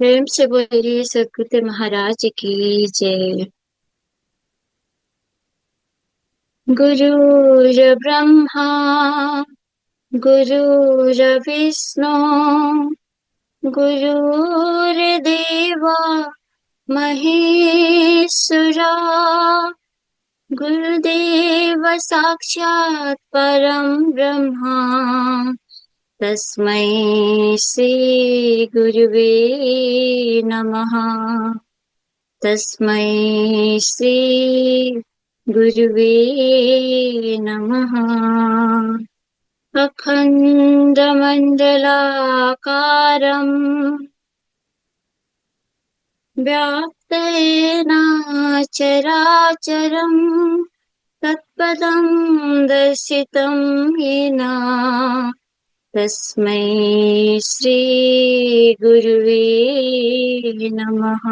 प्रेम से बोलिए सद्गुरु महाराज की जय। गुरुर्ब्रह्मा गुरुर्विष्णु गुरुर्देवा महेश्वरा। गुरुदेव साक्षात् परं ब्रह्मा तस्मै श्री गुरुवे नमः। तस्मै श्री गुरुवे नमः। अखण्डमण्डलाकारम् व्याप्तेन चराचरम् तत्पदं दर्शितं येन तस्मै श्री गुरुवे नमः।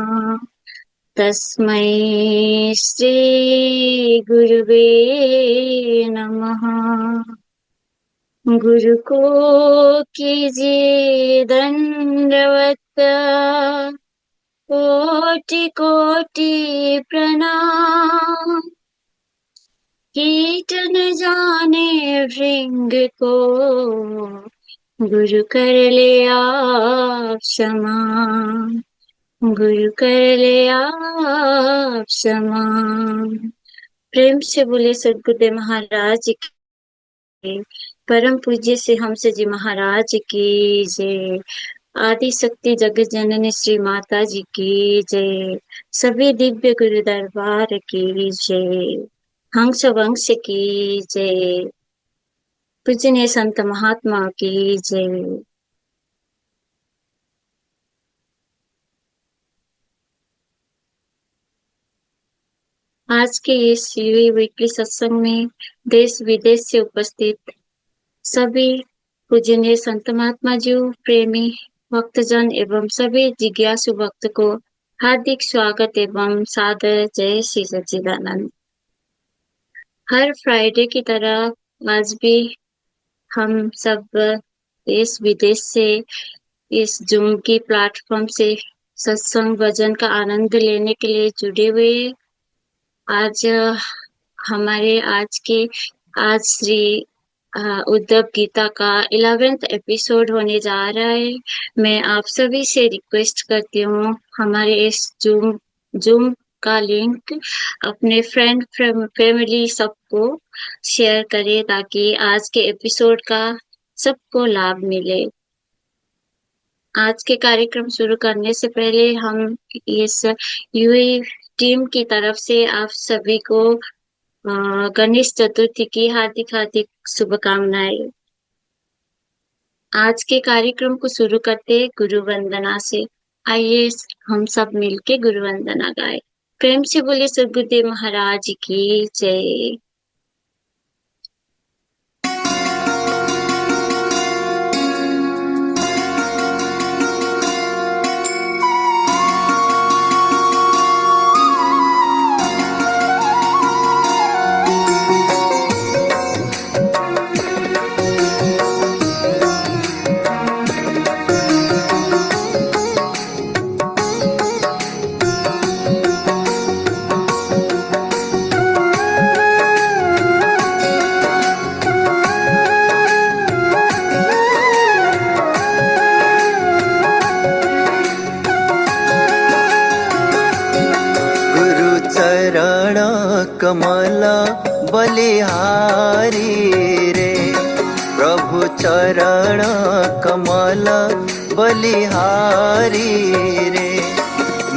तस्मै श्री गुरुवे नमः। गुरु को कीजिए दंडवत कोटि कोटि प्रणाम। कीट न जाने भृंग को गुरु कर ले आप समान। गुरु कर ले आप समान। प्रेम से बोले सद्गुरुदेव महाराज की। परम पूज्य से हमसे जी महाराज की जय। आदि शक्ति जगत जननी श्री माता जी की जय। सभी दिव्य गुरु दरबार की जय। हंस वंश की जय। पूजनीय संत महात्मा की जय। आज के इस वीकली सत्संग में देश विदेश से उपस्थित सभी पूजनीय संत महात्मा जी, प्रेमी भक्तजन एवं सभी जिज्ञासु भक्त को हार्दिक स्वागत एवं सादर जय श्री सच्चिदानंद। हर फ्राइडे की तरह आज भी हम सब देश विदेश से इस जूम की प्लेटफॉर्म से सत्संग भजन का आनंद लेने के लिए जुड़े हुए। आज हमारे आज श्री उद्धव गीता का 11th एपिसोड होने जा रहा है। मैं आप सभी से रिक्वेस्ट करती हूँ हमारे इस जूम का लिंक अपने फ्रेंड फैमिली सबको शेयर करें ताकि आज के एपिसोड का सबको लाभ मिले। आज के कार्यक्रम शुरू करने से पहले हम इस यूए टीम की तरफ से आप सभी को गणेश चतुर्थी की हार्दिक हार्दिक शुभकामनाएं। आज के कार्यक्रम को शुरू करते गुरु वंदना से। आइए हम सब मिलके गुरु वंदना गाए। प्रेम से बोले सद्गुरुदेव महाराज की जय। कमला बलिहारी रे प्रभु चरण कमला बलिहारी रे।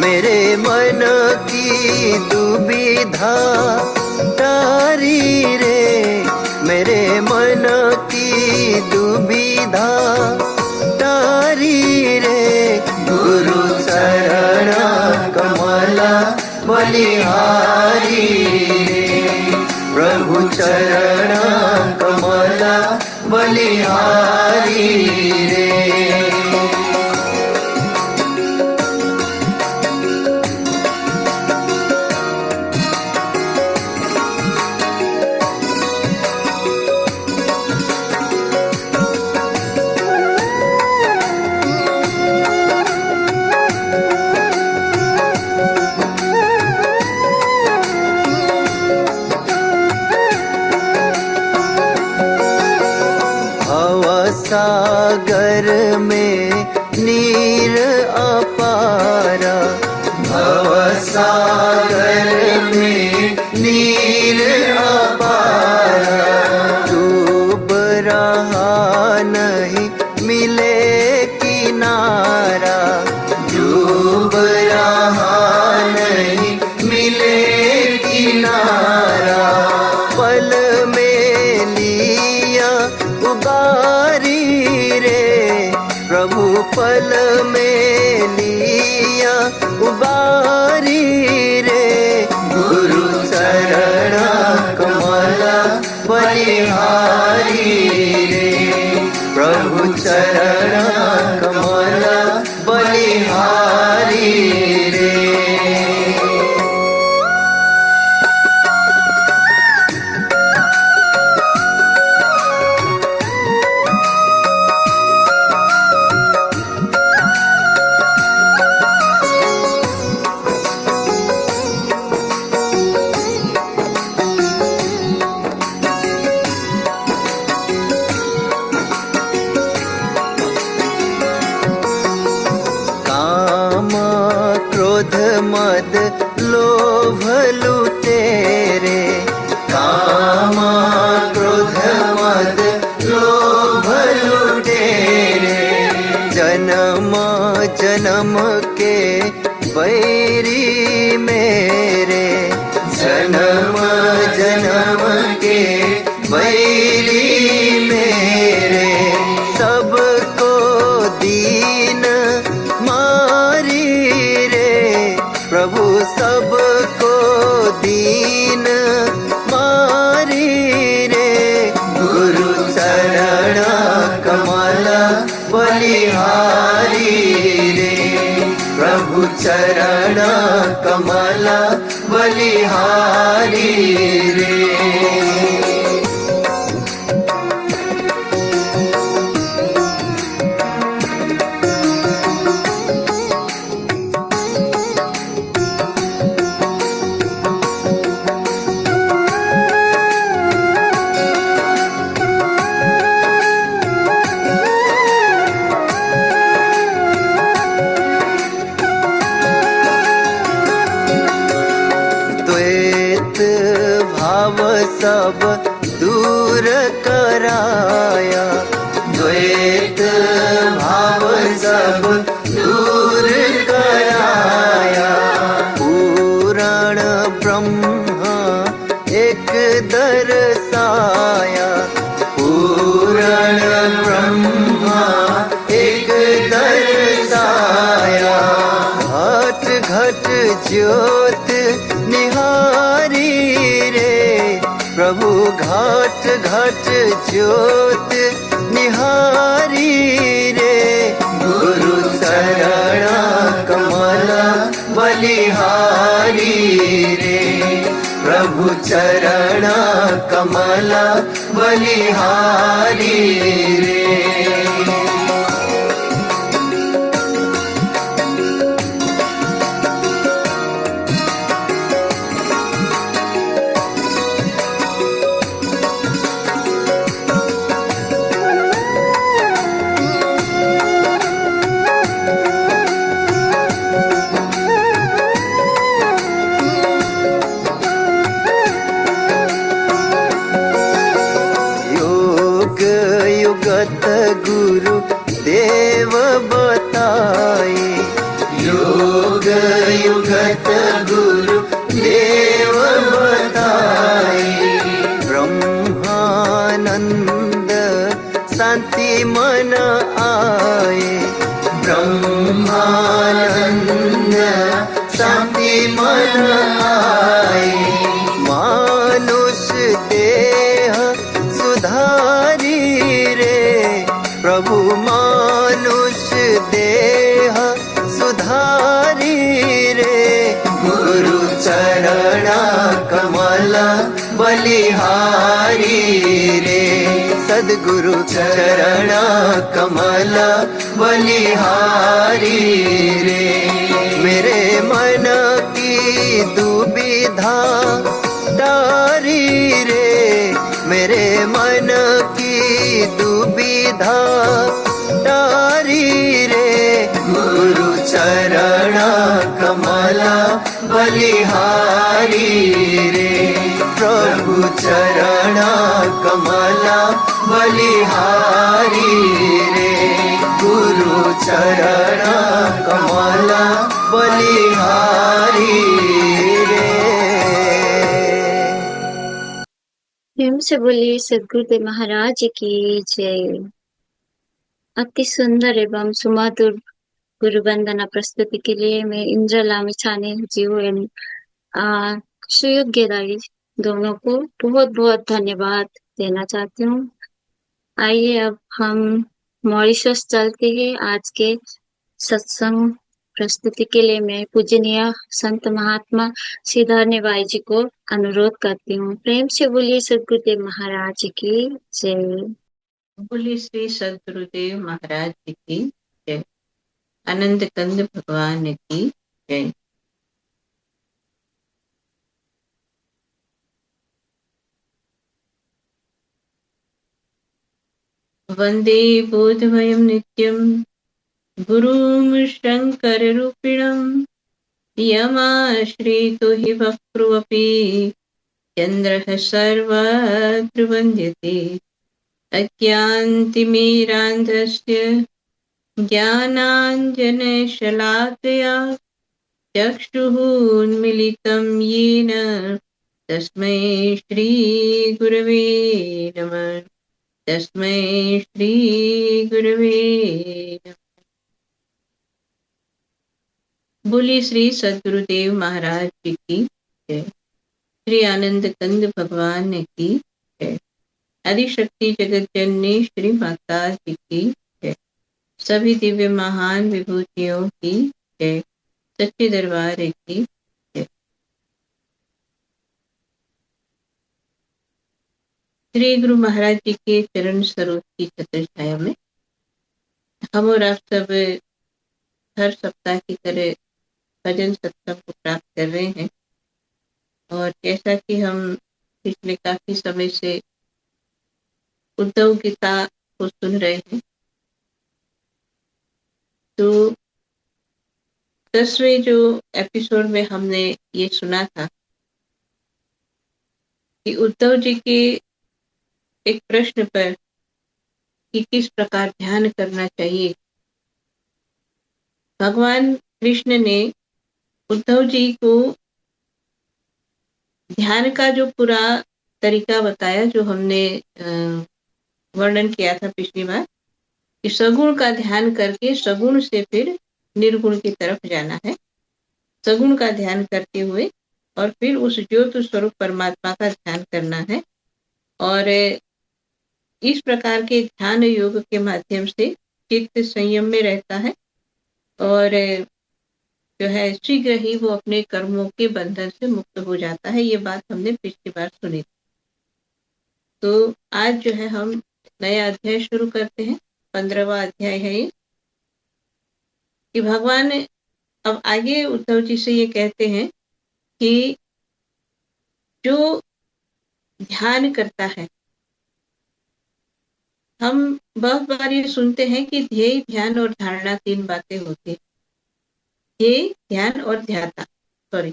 मेरे मन की दुविधा तारी रे। मेरे मन की दुविधा तारी रे। गुरु चरण कमला बलिहारी प्रभु चरण कमला बलिहारी रे। नीर अपारा, भवसागर में नीर अपारा, डूब रहा नहीं मिले किनारा, डूब रहा नहीं मिले किनारा, पल में लिया उबारी रे, प्रभु पल में लिया उबारी रे, गुरु चरण कमल बलिहारी रे, प्रभु चरण कमल बलिहारी रे। क्रोध मद लोभ लुटेरे, काम क्रोध मद लोभ लुटेरे, जन्म जन्म के बैरी मेरे, जन्म जन्म के बैरी मेरे, सबको दीन प्रभु सबको दीन मारी रे, गुरु चरण कमल बलिहारी रे, प्रभु चरण कमल बलिहारी रे। भाव सब दूर कराया, द्वैत भाव सब दूर कराया, पुराण ब्रह्म एक दर्शाया, पुराण ब्रह्म एक दर्शाया, घट घट ज्योत निहारी रे, प्रभु घाट घाट ज्योत निहारी रे, गुरु चरण कमल बलिहारी रे, प्रभु चरण कमल बलिहारी रे। युगत गुरु देव बताए, योग युगत गुरु देव बताए, ब्रह्मानंद शांति मन आए, ब्रह्मानंद शांति मन आए, मानुष देह सुधारी रे, प्रभु मानुष देह सुधारी रे, गुरु चरण कमल बलिहारी रे, सद्गुरु चरण कमल बलिहारी रे, मेरे मन की दुविधा तारी रे, मेरे मन की दुविधा तारी रे, चरण कमल बलिहारी रे, प्रभु चरण कमल बलिहारी रे, गुरु चरण कमल बलिहारी रे। प्रेम से बोलिए सद्गुरुदेव महाराज की जय। अति सुंदर एवं सुमधुर गुरु वंदना प्रस्तुति के लिए मैं इंद्र लामिछाने जीव एवं सुयोग्य दाई दोनों को बहुत बहुत धन्यवाद देना चाहती हूँ। आइए अब हम मॉरिशस चलते हैं। आज के सत्संग प्रस्तुति के लिए मैं पूजनीय संत महात्मा श्रीधरनी बाई जी को अनुरोध करती हूँ। प्रेम से बोलिए सद्गुरुदेव महाराज की जय। बोलिए श्री सद्गुरुदेव महाराज जी की जय। आनंद कंद भगवान की जय। वंदे बोधमयं नित्यं गुरुं शङ्कररूपिणं, यमाश्रितो हि वक्रोऽपि चन्द्रः सर्वत्र वन्द्यते। अज्ञानतिमिरान्धस्य ज्ञानाञ्जनशलाकया चक्षुः उन्मीलितं येन तस्मै श्रीगुरवे नमः। तस्मै श्रीगुरवे नमः। बोलिए श्री सद्गुरुदेव महाराज जी की जय। श्री आनंद कंद भगवान की जय। आदिशक्ति जगत जननी श्री माता जी की जय। सभी दिव्य महान विभूतियों की जय। सच्चे दरबार की जय। श्री गुरु महाराज जी के चरण सरोज की छत्र छाया में हम और आप सब हर सप्ताह की तरह भजन सत्संग को प्राप्त कर रहे हैं। और जैसा कि हम पिछले काफी समय से उद्धव गीता को सुन रहे हैं, तो 10वें जो एपिसोड में हमने ये सुना था कि उद्धव जी के एक प्रश्न पर कि किस प्रकार ध्यान करना चाहिए, भगवान कृष्ण ने उद्धव जी को ध्यान का जो पूरा तरीका बताया, जो हमने वर्णन किया था पिछली बार, कि सगुण का ध्यान करके सगुण से फिर निर्गुण की तरफ जाना है। सगुण का ध्यान करते हुए और फिर उस ज्योत स्वरूप परमात्मा का ध्यान करना है। और इस प्रकार के ध्यान योग के माध्यम से चित्त संयम में रहता है और जो है शीघ्र ही वो अपने कर्मों के बंधन से मुक्त हो जाता है। ये बात हमने पिछली बार सुनी। तो आज जो है हम नया अध्याय शुरू करते हैं। 15वां अध्याय है ये, कि भगवान अब आगे उद्धव जी से ये कहते हैं कि जो ध्यान करता है, हम बहुत बार ये सुनते हैं कि ध्येय ध्यान और धारणा 3 बातें होती है। ध्येय ध्यान और ध्याता, सॉरी,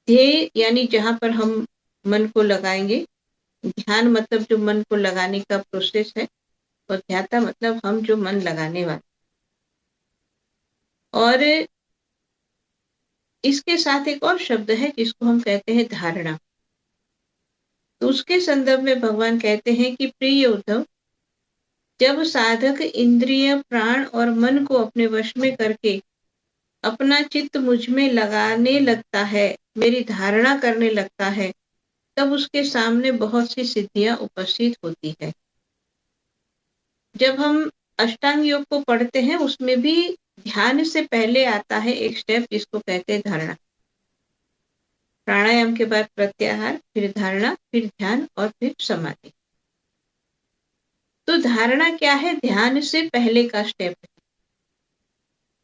ध्येय यानी जहां पर हम मन को लगाएंगे, ध्यान मतलब जो मन को लगाने का प्रोसेस है, और ध्याता मतलब हम जो मन लगाने वाले। और इसके साथ एक और शब्द है जिसको हम कहते हैं धारणा। तो उसके संदर्भ में भगवान कहते हैं कि प्रिय उद्धव, जब साधक इंद्रिय प्राण और मन को अपने वश में करके अपना चित्त मुझ में लगाने लगता है, मेरी धारणा करने लगता है, तब उसके सामने बहुत सी सिद्धियां उपस्थित होती है। जब हम अष्टांग योग को पढ़ते हैं, उसमें भी ध्यान से पहले आता है एक स्टेप जिसको कहते हैं धारणा। प्राणायाम के बाद प्रत्याहार, फिर धारणा, फिर ध्यान और फिर समाधि। तो धारणा क्या है? ध्यान से पहले का स्टेप है।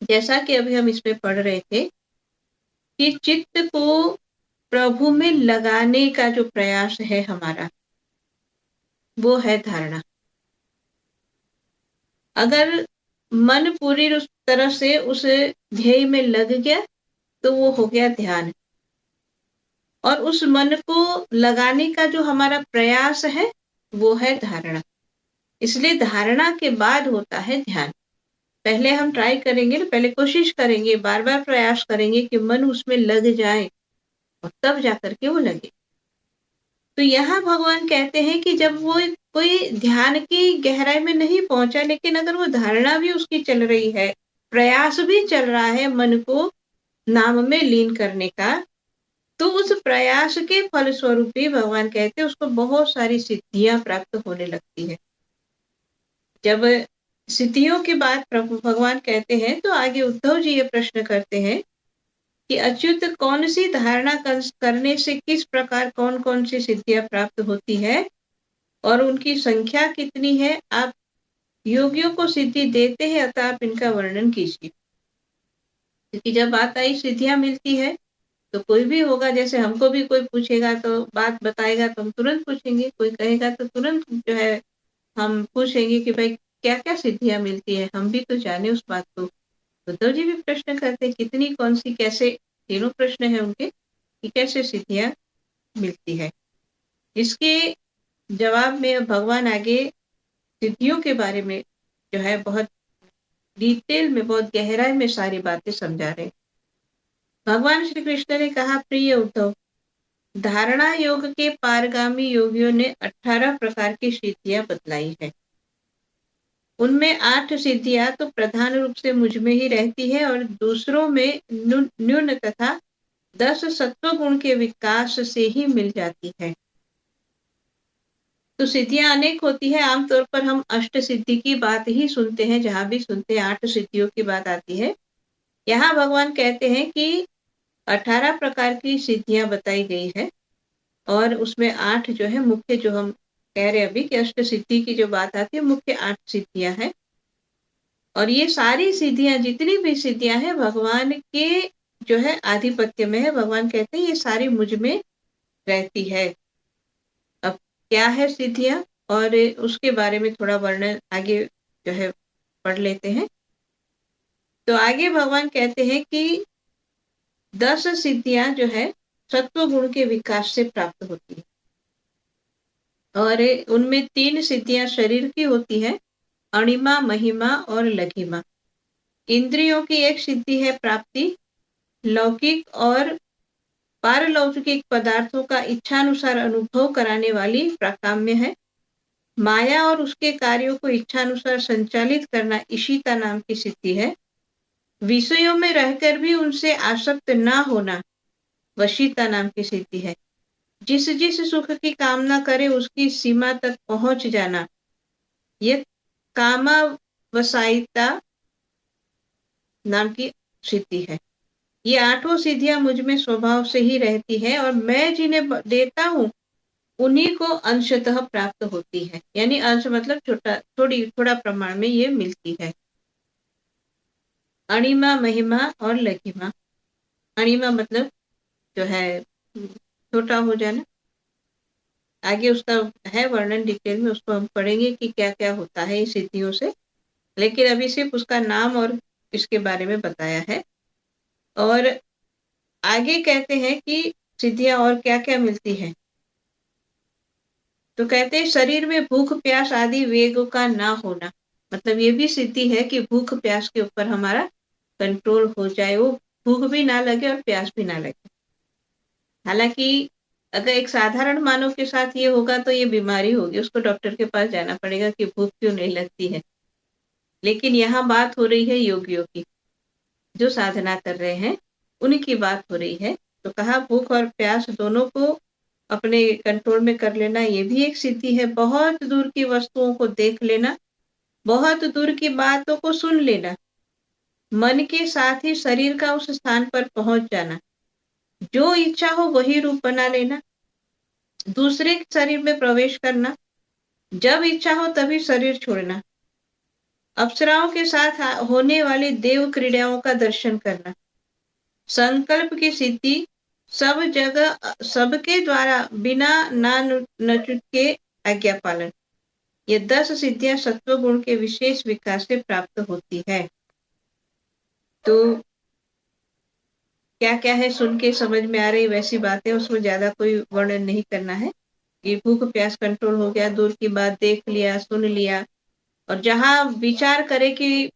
जैसा कि अभी हम इसमें पढ़ रहे थे कि चित्त को प्रभु में लगाने का जो प्रयास है हमारा, वो है धारणा। अगर मन पूरी तरह से उस ध्येय में लग गया तो वो हो गया ध्यान। और उस मन को लगाने का जो हमारा प्रयास है वो है धारणा। इसलिए धारणा के बाद होता है ध्यान। पहले हम ट्राई करेंगे ना, पहले कोशिश करेंगे, बार बार प्रयास करेंगे कि मन उसमें लग जाए और तब जाकर के वो लगे। तो यहाँ भगवान कहते हैं कि जब वो कोई ध्यान की गहराई में नहीं पहुंचा, लेकिन अगर वो धारणा भी उसकी चल रही है, प्रयास भी चल रहा है मन को नाम में लीन करने का, तो उस प्रयास के फलस्वरूप ही भगवान कहते हैं उसको बहुत सारी सिद्धियां प्राप्त होने लगती है। जब सिद्धियों की बात प्रभु भगवान कहते हैं तो आगे उद्धव जी ये प्रश्न करते हैं कि अच्युत कौन सी धारणा करने से किस प्रकार कौन कौन सी सिद्धियां प्राप्त होती है और उनकी संख्या कितनी है। आप योगियों को सिद्धि देते हैं, अतः आप इनका वर्णन कीजिए। क्योंकि जब बात आई सिद्धियां मिलती है तो कोई भी होगा, जैसे हमको भी कोई पूछेगा तो बात बताएगा तो हम तुरंत पूछेंगे, कोई कहेगा तो तुरंत जो है हम पूछेंगे कि भाई क्या क्या सिद्धियां मिलती है, हम भी तो जाने उस बात को। उद्धव जी भी प्रश्न करते हैं कितनी, कौन सी, कैसे, तीनों प्रश्न है उनके कि कैसे सिद्धियां मिलती है। इसके जवाब में भगवान आगे सिद्धियों के बारे में जो है बहुत डिटेल में, बहुत गहराई में सारी बातें समझा रहे। भगवान श्री कृष्ण ने कहा, प्रिय उद्धव, धारणा योग के पारगामी योगियों ने 18 प्रकार की सिद्धियां बतलाई है। उनमें 8 सिद्धियां तो प्रधान रूप से मुझ में ही रहती है और दूसरों में न्यून तथा 10 सत्व गुण के विकास से ही मिल जाती है। तो सिद्धियां अनेक होती है। आमतौर पर हम अष्ट सिद्धि की बात ही सुनते हैं, जहां भी सुनते हैं 8 सिद्धियों की बात आती है। यहाँ भगवान कहते हैं कि 18 प्रकार की सिद्धियां बताई गई है और उसमें 8 जो है मुख्य, जो हम कह रहे अभी कि अष्ट सिद्धि की जो बात आती है, मुख्य 8 सिद्धियां हैं। और ये सारी सिद्धियां, जितनी भी सिद्धियां हैं, भगवान के जो है आधिपत्य में है। भगवान कहते हैं ये सारी मुझ में रहती है। अब क्या है सिद्धियां और उसके बारे में थोड़ा वर्णन आगे जो है पढ़ लेते हैं। तो आगे भगवान कहते हैं कि 10 सिद्धियां जो है सत्व गुण के विकास से प्राप्त होती है और उनमें 3 सिद्धियां शरीर की होती है, अणिमा, महिमा और लघिमा। इंद्रियों की एक सिद्धि है प्राप्ति, लौकिक और पारलौकिक पदार्थों का इच्छानुसार अनुभव कराने वाली प्राकाम्य है। माया और उसके कार्यों को इच्छानुसार संचालित करना ईशिता नाम की सिद्धि है। विषयों में रहकर भी उनसे आसक्त ना होना वशीता नाम की सिद्धि है। जिस जिस सुख की कामना करे उसकी सीमा तक पहुंच जाना, ये कामावसायिता नाम की सिद्धि है। ये 8 सिद्धियां मुझ में स्वभाव से ही रहती है और मैं जिन्हें देता हूँ उन्हीं को अंशतः प्राप्त होती है। यानी अंश मतलब थोड़ा प्रमाण में ये मिलती है। अणिमा, महिमा और लघिमा। अणिमा मतलब जो है छोटा हो जाना। आगे उसका है वर्णन डिटेल में, उसको हम पढ़ेंगे कि क्या क्या होता है इस सिद्धियों से, लेकिन अभी सिर्फ उसका नाम और इसके बारे में बताया है। और आगे कहते हैं कि सिद्धियां और क्या क्या मिलती है। तो कहते हैं शरीर में भूख प्यास आदि वेगों का ना होना, मतलब ये भी सिद्धि है कि भूख प्यास के ऊपर हमारा कंट्रोल हो जाए, वो भूख भी ना लगे और प्यास भी ना लगे। हालांकि अगर एक साधारण मानव के साथ ये होगा तो ये बीमारी होगी, उसको डॉक्टर के पास जाना पड़ेगा कि भूख क्यों नहीं लगती है। लेकिन यहाँ बात हो रही है योगियों की, जो साधना कर रहे हैं उन्हीं बात हो रही है। तो कहा भूख और प्यास दोनों को अपने कंट्रोल में कर लेना, ये भी एक सिद्धि है। बहुत दूर की वस्तुओं को देख लेना, बहुत दूर की बातों को सुन लेना, मन के साथ ही शरीर का उस स्थान पर पहुंच जाना, जो इच्छा हो वही रूप बना लेना, दूसरे शरीर में प्रवेश करना, जब इच्छा हो तभी शरीर छोड़ना, अप्सराओं के साथ होने वाली देव क्रीड़ाओं का दर्शन करना, संकल्प की सिद्धि, सब जगह सबके द्वारा बिना ना न के आज्ञा पालन, ये 10 सिद्धियां सत्व गुण के विशेष विकास से प्राप्त होती है। तो क्या क्या है सुन के समझ में आ रही वैसी बातें, उसमें ज्यादा कोई वर्णन नहीं करना है। ये भूख प्यास कंट्रोल हो गया, दूर की बात देख लिया, सुन लिया, और जहां विचार करे कि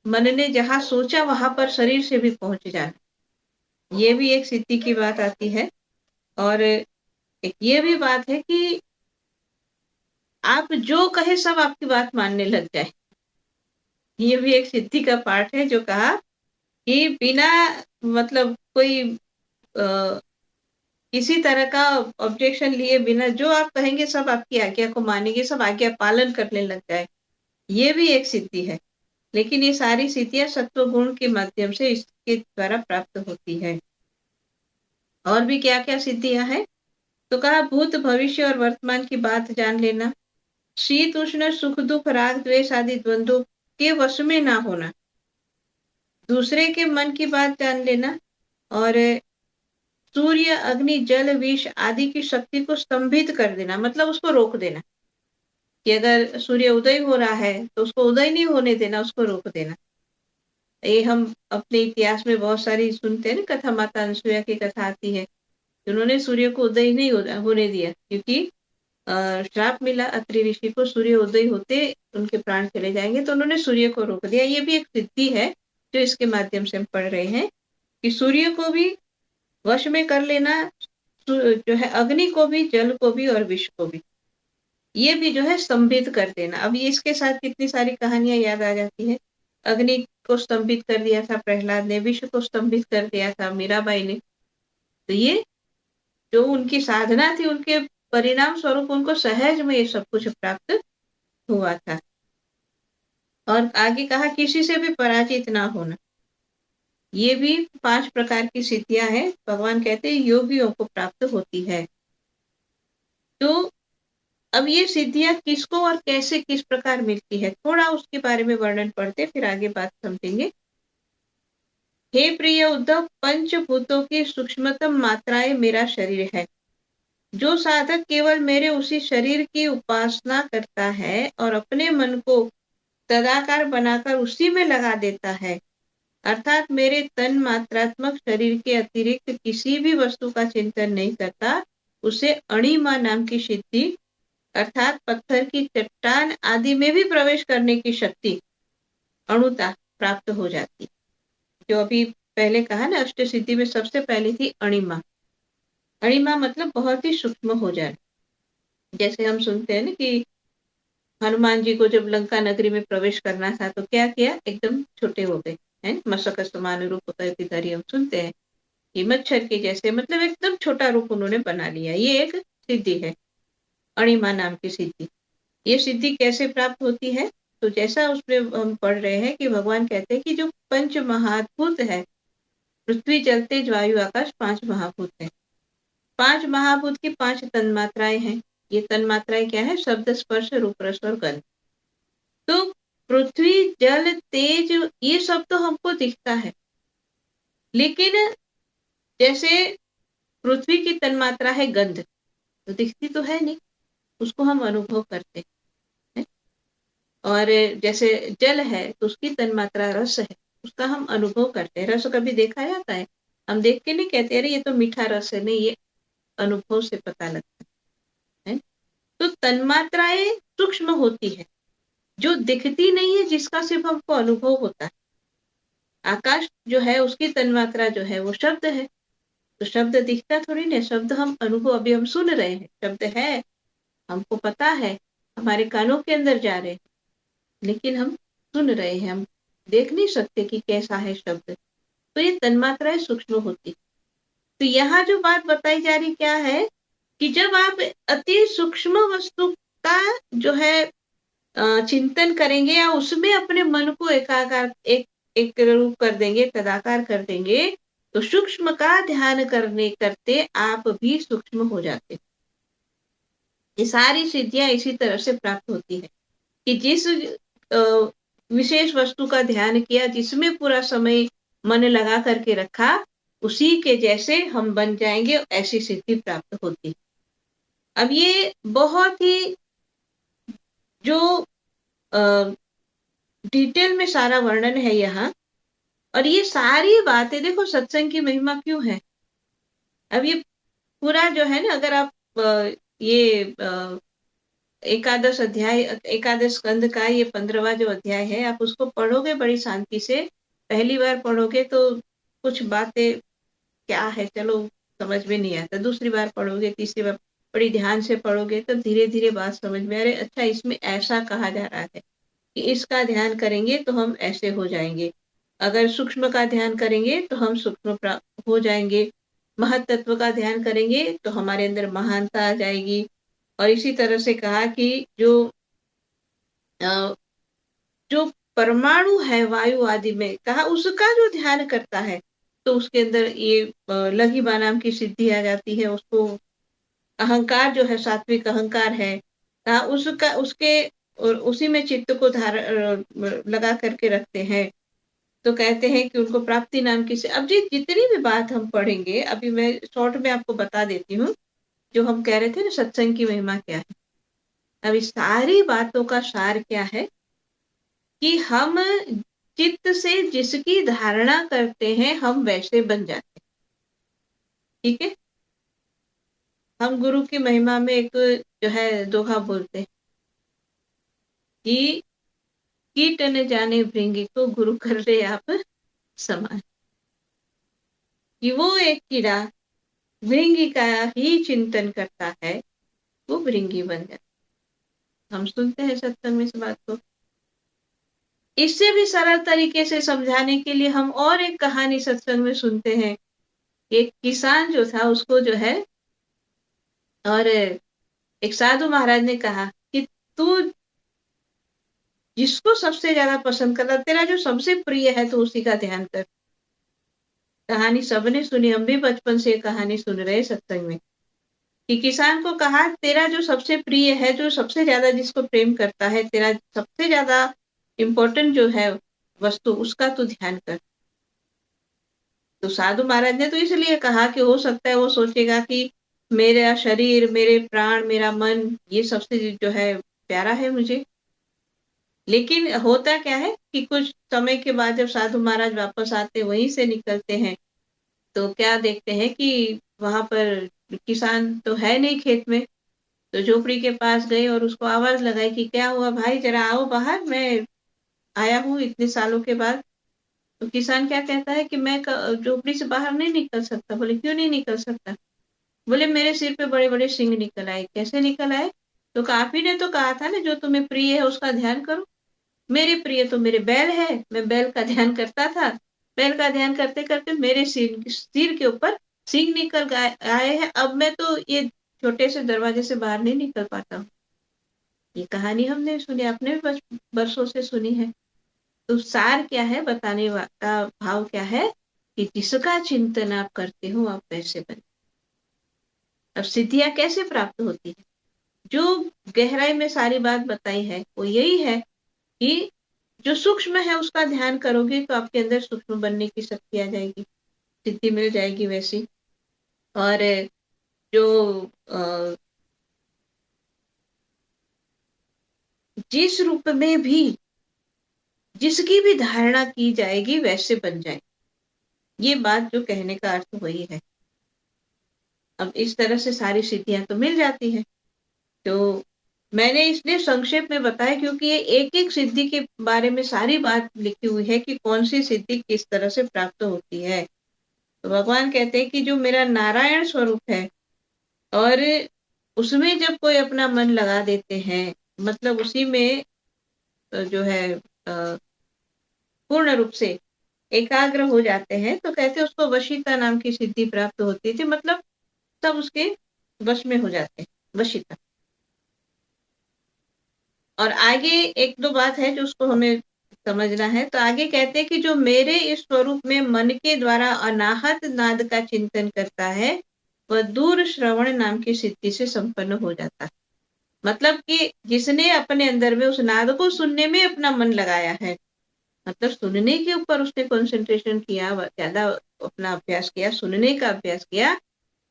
मन ने जहां सोचा वहां पर शरीर से भी पहुंच जाना, ये भी एक सिद्धि की बात आती है। और एक ये भी बात है कि आप जो कहे सब आपकी बात मानने लग जाए, ये भी एक सिद्धि का पार्ट है। जो कहा कि बिना मतलब कोई किसी तरह का ऑब्जेक्शन लिए बिना जो आप कहेंगे सब आपकी आज्ञा को मानेंगे, सब आज्ञा पालन करने लग जाए, ये भी एक सिद्धि है। लेकिन ये सारी सिद्धियां सत्व गुण के माध्यम से इसके द्वारा प्राप्त होती है। और भी क्या क्या सिद्धियां हैं, तो कहा भूत भविष्य और वर्तमान की बात जान लेना, शीत उष्ण सुख दुख राग द्वेष आदि द्वंद्वों के वश में ना होना, दूसरे के मन की बात जान लेना, और सूर्य अग्नि जल विष आदि की शक्ति को स्तंभित कर देना, मतलब उसको रोक देना, कि अगर सूर्य उदय हो रहा है तो उसको उदय नहीं होने देना, उसको रोक देना। ये हम अपने इतिहास में बहुत सारी सुनते हैं ना कथा, माता अनसुया की कथा आती है, उन्होंने सूर्य को उदय नहीं होने दिया, क्योंकि श्राप मिला अत्रि ऋषि को, सूर्य उदय होते उनके प्राण चले जाएंगे, तो उन्होंने सूर्य को रोक दिया। ये भी एक सिद्धि है जो इसके माध्यम से हम पढ़ रहे हैं, कि सूर्य को भी वश में कर लेना, जो है अग्नि को भी, जल को भी और विष को भी, ये भी जो है स्तंभित कर देना। अब ये इसके साथ कितनी सारी कहानियां याद आ जाती है। अग्नि को स्तंभित कर दिया था प्रहलाद ने, विष को स्तंभित कर दिया था मीराबाई ने। तो ये जो उनकी साधना थी, उनके परिणाम स्वरूप उनको सहज में ये सब कुछ प्राप्त हुआ था। और आगे कहा किसी से भी पराजित ना होना, ये भी 5 प्रकार की सिद्धियां हैं, भगवान कहते हैं योगियों को प्राप्त होती है। तो अब ये सिद्धियां किसको और कैसे किस प्रकार मिलती है, थोड़ा उसके बारे में वर्णन पढ़ते फिर आगे बात समझेंगे। हे प्रिय उद्धव, पंचभूतों की सूक्ष्मतम मात्राएं मेरा शरीर है। जो साधक केवल मेरे उसी शरीर की उपासना करता है और अपने मन को तदाकार बनाकर उसी में लगा देता है, अर्थात मेरे तन मात्रात्मक शरीर के अतिरिक्त किसी भी वस्तु का चिंतन नहीं करता, उसे अणिमा नाम की सिद्धि, अर्थात पत्थर की चट्टान आदि में भी प्रवेश करने की शक्ति, अणुता प्राप्त हो जाती। जो अभी पहले कहा ना, अष्ट सिद्धि में सबसे पहली थी अणिमा। अणिमा मतलब बहुत ही सूक्ष्म हो जाए। जैसे हम सुनते हैं ना कि हनुमान जी को जब लंका नगरी में प्रवेश करना था तो क्या किया, एकदम छोटे हो गए, है मशक समान रूप धरी, हम सुनते हैं कि मच्छर के जैसे, मतलब एकदम छोटा रूप उन्होंने बना लिया। ये एक सिद्धि है, अणिमा नाम की सिद्धि। ये सिद्धि कैसे प्राप्त होती है, तो जैसा उसमें हम पढ़ रहे हैं कि भगवान कहते हैं कि जो पंच महाभूत है, पृथ्वी जल तेज वायु आकाश, 5 महाभूत है। 5 महाभूत की 5 तन्मात्राएं हैं। ये तन्मात्राएं क्या है, शब्द स्पर्श रूप रस और गंध। तो पृथ्वी जल तेज ये सब तो हमको दिखता है, लेकिन जैसे पृथ्वी की तन्मात्रा है गंध, तो दिखती तो है नहीं, उसको हम अनुभव करते हैं। और जैसे जल है तो उसकी तन्मात्रा रस है, उसका हम अनुभव करते हैं। रस कभी देखा जाता है, हम देख के नहीं कहते अरे ये तो मीठा रस है, नहीं, ये अनुभव से पता लगता है। तो तन्मात्राएं सूक्ष्म होती है, जो दिखती नहीं है, जिसका सिर्फ हमको अनुभव होता है। आकाश जो है उसकी तन्मात्रा जो है वो शब्द है, तो शब्द दिखता थोड़ी ना, शब्द हम अनुभव, अभी हम सुन रहे हैं, शब्द है, हमको पता है, हमारे कानों के अंदर जा रहे हैं, लेकिन हम सुन रहे हैं, हम देख नहीं सकते कि कैसा है शब्द। तो ये तन्मात्राएं सूक्ष्म होती। तो यहाँ जो बात बताई जा रही क्या है, कि जब आप अति सूक्ष्म वस्तु का जो है चिंतन करेंगे या उसमें अपने मन को एकाकार एक रूप कर देंगे, तदाकार कर देंगे, तो सूक्ष्म का ध्यान करते आप भी सूक्ष्म हो जाते। ये सारी सिद्धियां इसी तरह से प्राप्त होती है कि जिस विशेष वस्तु का ध्यान किया, जिसमें पूरा समय मन लगा करके रखा, उसी के जैसे हम बन जाएंगे, ऐसी सिद्धि प्राप्त होती। अब ये बहुत ही जो डिटेल में सारा वर्णन है यहाँ। और ये सारी बातें देखो सत्संग की महिमा क्यों है। अब ये पूरा जो है ना, अगर आप ये एकादश अध्याय, एकादश स्कंद का ये 15वां जो अध्याय है, आप उसको पढ़ोगे बड़ी शांति से, पहली बार पढ़ोगे तो कुछ बातें क्या है चलो समझ में नहीं आता, दूसरी बार पढ़ोगे, तीसरी बार बड़ी ध्यान से पढ़ोगे तो धीरे धीरे बात समझ में, अरे अच्छा इसमें ऐसा कहा जा रहा है कि इसका ध्यान करेंगे तो हम ऐसे हो जाएंगे, अगर सूक्ष्म का ध्यान करेंगे तो हम सूक्ष्म हो जाएंगे, महत्त्व का ध्यान करेंगे तो हमारे अंदर महानता आ जाएगी। और इसी तरह से कहा कि जो परमाणु है वायु आदि में, कहा उसका जो ध्यान करता है तो उसके अंदर ये लघिमा नाम की सिद्धि आ जाती है, उसको अहंकार जो है सात्विक अहंकार है, कहा उसका उसके और उसी में चित्त को लगा करके रखते हैं, तो कहते हैं कि उनको प्राप्ति नाम की। अब जी जितनी भी बात हम पढ़ेंगे, अभी मैं शॉर्ट में आपको बता देती हूँ, जो हम कह रहे थे ना सत्संग की महिमा क्या है। अब इस सारी बातों का सार क्या है कि हम चित्त से जिसकी धारणा करते हैं हम वैसे बन जाते हैं। ठीक है, हम गुरु की महिमा में एक जो है दोहा बोलते हैं कि कीट न जाने भृंगी को गुरु कर ले आप समान, कि वो एक कीड़ा भृंगी का ही चिंतन करता है वो भृंगी बन जाता। हम सुनते हैं सत्संग में इस बात को। इससे भी सरल तरीके से समझाने के लिए हम और एक कहानी सत्संग में सुनते हैं। एक किसान जो था उसको जो है, और एक साधु महाराज ने कहा कि तू जिसको सबसे ज्यादा पसंद करता, तेरा जो सबसे प्रिय है तो उसी का ध्यान कर। कहानी सबने सुनी, हम भी बचपन से कहानी सुन रहे सत्संग में, कि किसान को कहा तेरा जो सबसे प्रिय है, जो सबसे ज्यादा जिसको प्रेम करता है, तेरा सबसे ज्यादा इम्पोर्टेंट जो है वस्तु, उसका तू ध्यान कर। तो साधु महाराज ने तो इसलिए कहा कि हो सकता है वो सोचेगा कि मेरा शरीर, मेरे प्राण, मेरा मन, ये सबसे जो है प्यारा है मुझे। लेकिन होता क्या है कि कुछ समय के बाद जब साधु महाराज वापस आते, वहीं से निकलते हैं, तो क्या देखते हैं कि वहां पर किसान तो है नहीं खेत में। तो झोपड़ी के पास गए और उसको आवाज लगाई कि क्या हुआ भाई, जरा आओ बाहर, मैं आया हूँ इतने सालों के बाद। तो किसान क्या कहता है कि मैं झोपड़ी से बाहर नहीं निकल सकता। बोले क्यों नहीं निकल सकता? बोले मेरे सिर पे बड़े बड़े सिंह निकल आए। कैसे निकल आए? तो आप ही ने तो कहा था ना जो तुम्हें प्रिय है उसका ध्यान करो। मेरे प्रिय तो मेरे बैल है, मैं बैल का ध्यान करता था, बैल का ध्यान करते करते मेरे सिर के ऊपर सिंह निकल आए हैं, अब मैं तो ये छोटे से दरवाजे से बाहर नहीं निकल पाता हूँ। ये कहानी हमने सुनी, आपने भी बरसों से सुनी है। तो सार क्या है, बताने का भाव क्या है कि जिसका चिंतन आप करते हो आप वैसे बने। अब सिद्धियां कैसे प्राप्त होती है, जो गहराई में सारी बात बताई है वो यही है कि जो सूक्ष्म है उसका ध्यान करोगे तो आपके अंदर सूक्ष्म बनने की शक्ति आ जाएगी, सिद्धि मिल जाएगी वैसी। और जो जिस रूप में भी जिसकी भी धारणा की जाएगी वैसे बन जाए, ये बात जो कहने का अर्थ वही है। अब इस तरह से सारी सिद्धियां तो मिल जाती है। तो मैंने इसलिए संक्षेप में बताया क्योंकि ये एक एक सिद्धि के बारे में सारी बात लिखी हुई है कि कौन सी सिद्धि किस तरह से प्राप्त होती है। तो भगवान कहते हैं कि जो मेरा नारायण स्वरूप है और उसमें जब कोई अपना मन लगा देते हैं, मतलब उसी में जो है पूर्ण रूप से एकाग्र हो जाते हैं, तो कहते हैं उसको वशीता नाम की सिद्धि प्राप्त होती थी। मतलब सब उसके वश में हो जाते हैं, वशीता। और आगे एक दो बात है जो उसको हमें समझना है। तो आगे कहते हैं कि जो मेरे इस स्वरूप में मन के द्वारा अनाहत नाद का चिंतन करता है वह दूर श्रवण नाम की सिद्धि से संपन्न हो जाता है। मतलब कि जिसने अपने अंदर में उस नाद को सुनने में अपना मन लगाया है, मतलब सुनने के ऊपर उसने कंसंट्रेशन किया, ज्यादा अपना अभ्यास किया, सुनने का अभ्यास किया,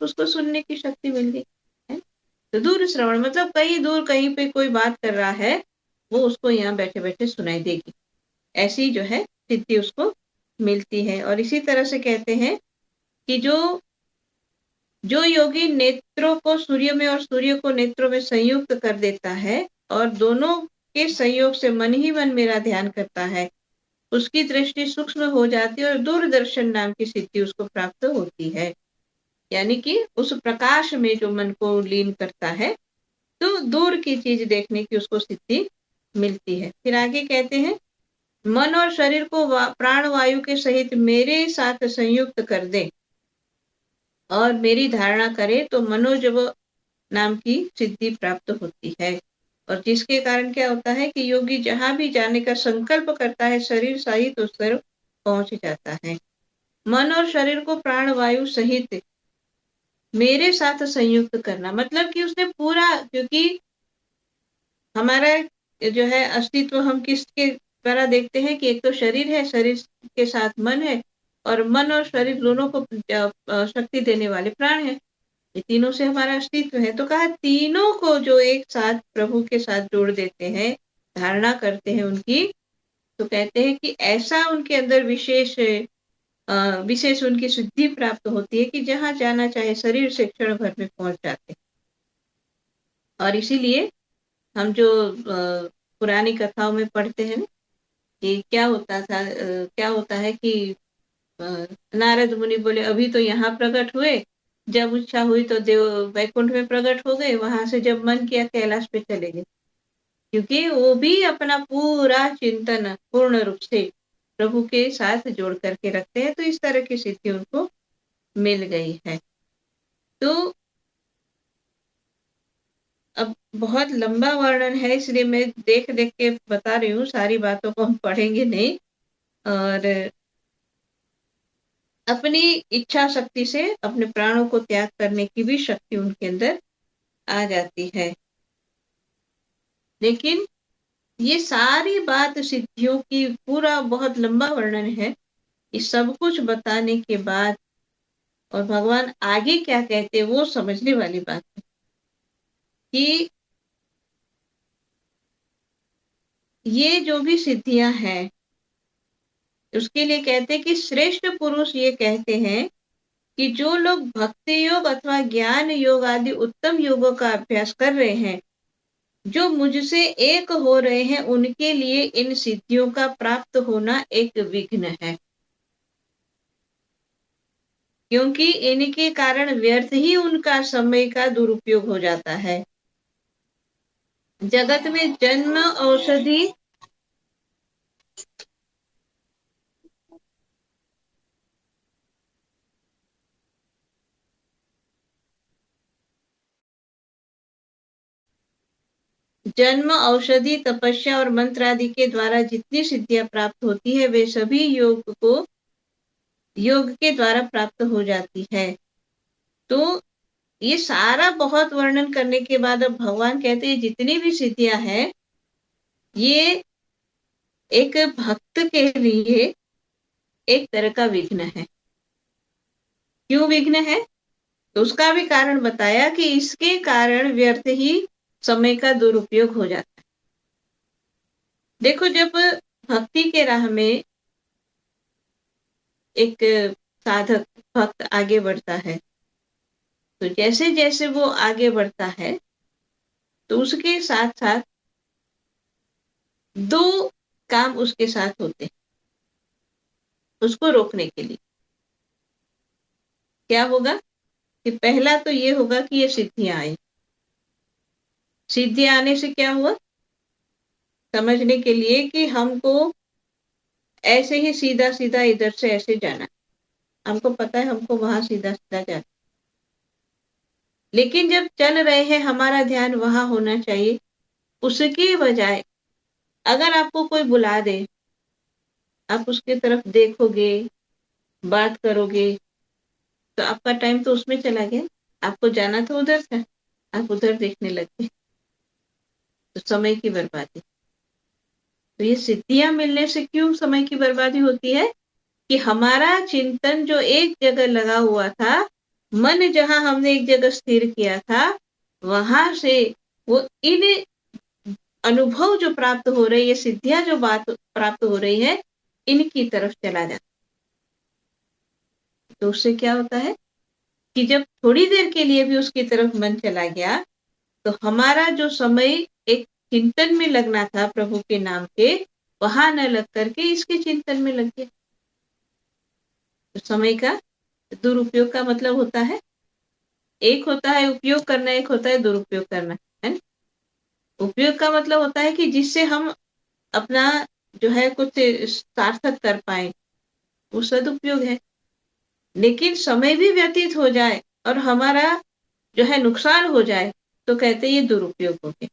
उसको सुनने की शक्ति मिल गई है। तो दूर श्रवण मतलब कहीं दूर कहीं पे कोई बात कर रहा है वो उसको यहाँ बैठे बैठे सुनाई देगी। ऐसी जो है सिद्धि उसको मिलती है। और इसी तरह से कहते हैं कि जो योगी नेत्रों को सूर्य में और सूर्य को नेत्रों में संयुक्त कर देता है और दोनों के संयोग से मन ही मन मेरा ध्यान करता है, उसकी दृष्टि सूक्ष्म हो जाती है और दूरदर्शन नाम की सिद्धि उसको प्राप्त होती है। यानी कि उस प्रकाश में जो मन को लीन करता है तो दूर की चीज देखने की उसको सिद्धि मिलती है। फिर आगे कहते हैं, मन और शरीर को प्राण वायु के सहित मेरे साथ संयुक्त कर दे और मेरी धारणा करे तो मनोजव नाम की सिद्धि प्राप्त होती है। और जिसके कारण क्या होता है कि योगी जहां भी जाने का संकल्प करता है शरीर सहित उस तरफ पहुंच जाता है। मन और शरीर को प्राण वायु सहित मेरे साथ संयुक्त करना मतलब कि उसने पूरा, क्योंकि हमारा जो है अस्तित्व हम किसके द्वारा देखते हैं कि एक तो शरीर है, शरीर के साथ मन है और मन और शरीर दोनों को शक्ति देने वाले प्राण है। ये तीनों से हमारा अस्तित्व है। तो कहा तीनों को जो एक साथ प्रभु के साथ जोड़ देते हैं, धारणा करते हैं उनकी, तो कहते हैं कि ऐसा उनके अंदर विशेष उनकी सिद्धि प्राप्त होती है कि जहां जाना चाहे शरीर से क्षण भर में पहुंच जाते। और इसीलिए हम जो पुरानी कथाओं में पढ़ते हैं ना कि क्या होता है कि नारद मुनि बोले अभी तो यहाँ प्रकट हुए, जब इच्छा हुई तो देव वैकुंठ में प्रकट हो गए, वहां से जब मन किया कैलाश पे चले गए, क्योंकि वो भी अपना पूरा चिंतन पूर्ण रूप से प्रभु के साथ जोड़ करके रखते हैं। तो इस तरह की सिद्धि उनको मिल गई है। तो अब बहुत लंबा वर्णन है, इसलिए मैं देख देख के बता रही हूँ, सारी बातों को हम पढ़ेंगे नहीं। और अपनी इच्छा शक्ति से अपने प्राणों को त्याग करने की भी शक्ति उनके अंदर आ जाती है। लेकिन ये सारी बात सिद्धियों की पूरा बहुत लंबा वर्णन है। इस सब कुछ बताने के बाद और भगवान आगे क्या कहते हैं वो समझने वाली बात है कि ये जो भी सिद्धियां हैं उसके लिए कहते हैं कि श्रेष्ठ पुरुष ये कहते हैं कि जो लोग भक्ति योग अथवा ज्ञान योग आदि उत्तम योगों का अभ्यास कर रहे हैं, जो मुझसे एक हो रहे हैं, उनके लिए इन सिद्धियों का प्राप्त होना एक विघ्न है, क्योंकि इनके कारण व्यर्थ ही उनका समय का दुरुपयोग हो जाता है। जगत में जन्म औषधि जन्म औषधि तपस्या और मंत्र आदि के द्वारा जितनी सिद्धियां प्राप्त होती है वे सभी योग के द्वारा प्राप्त हो जाती है। तो ये सारा बहुत वर्णन करने के बाद अब भगवान कहते हैं जितनी भी सिद्धियां हैं ये एक भक्त के लिए एक तरह का विघ्न है। क्यों विघ्न है? तो उसका भी कारण बताया कि इसके कारण व्यर्थ ही समय का दुरुपयोग हो जाता है। देखो, जब भक्ति के राह में एक साधक भक्त आगे बढ़ता है तो जैसे जैसे वो आगे बढ़ता है तो उसके साथ साथ दो काम उसके साथ होते हैं उसको रोकने के लिए। क्या होगा कि पहला तो ये होगा कि ये सिद्धियां आई। सिद्धियां आने से क्या हुआ समझने के लिए कि हमको ऐसे ही सीधा सीधा इधर से ऐसे जाना, हमको पता है हमको वहां सीधा सीधा जाना, लेकिन जब चल रहे हैं हमारा ध्यान वहां होना चाहिए। उसके बजाय अगर आपको कोई बुला दे, आप उसके तरफ देखोगे, बात करोगे, तो आपका टाइम तो उसमें चला गया। आपको जाना तो उधर था, आप उधर देखने लगे, तो समय की बर्बादी। तो ये सिद्धियां मिलने से क्यों समय की बर्बादी होती है कि हमारा चिंतन जो एक जगह लगा हुआ था, मन जहां हमने एक जगह स्थिर किया था, वहां से वो इन अनुभव जो प्राप्त हो रही है, सिद्धियां जो बात प्राप्त हो रही है, इनकी तरफ चला जाता है। तो उससे क्या होता है कि जब थोड़ी देर के लिए भी उसकी तरफ मन चला गया, तो हमारा जो समय एक चिंतन में लगना था प्रभु के नाम के, वहां न लग करके इसके चिंतन में लग गया। तो समय का दुरुपयोग का मतलब होता है, एक होता है उपयोग करना, एक होता है दुरुपयोग करना, है ना। उपयोग का मतलब होता है कि जिससे हम अपना जो है कुछ सार्थक कर पाए, वो सदुपयोग है। लेकिन समय भी व्यतीत हो जाए और हमारा जो है नुकसान हो जाए, तो कहते ये दुरुपयोग हो गया।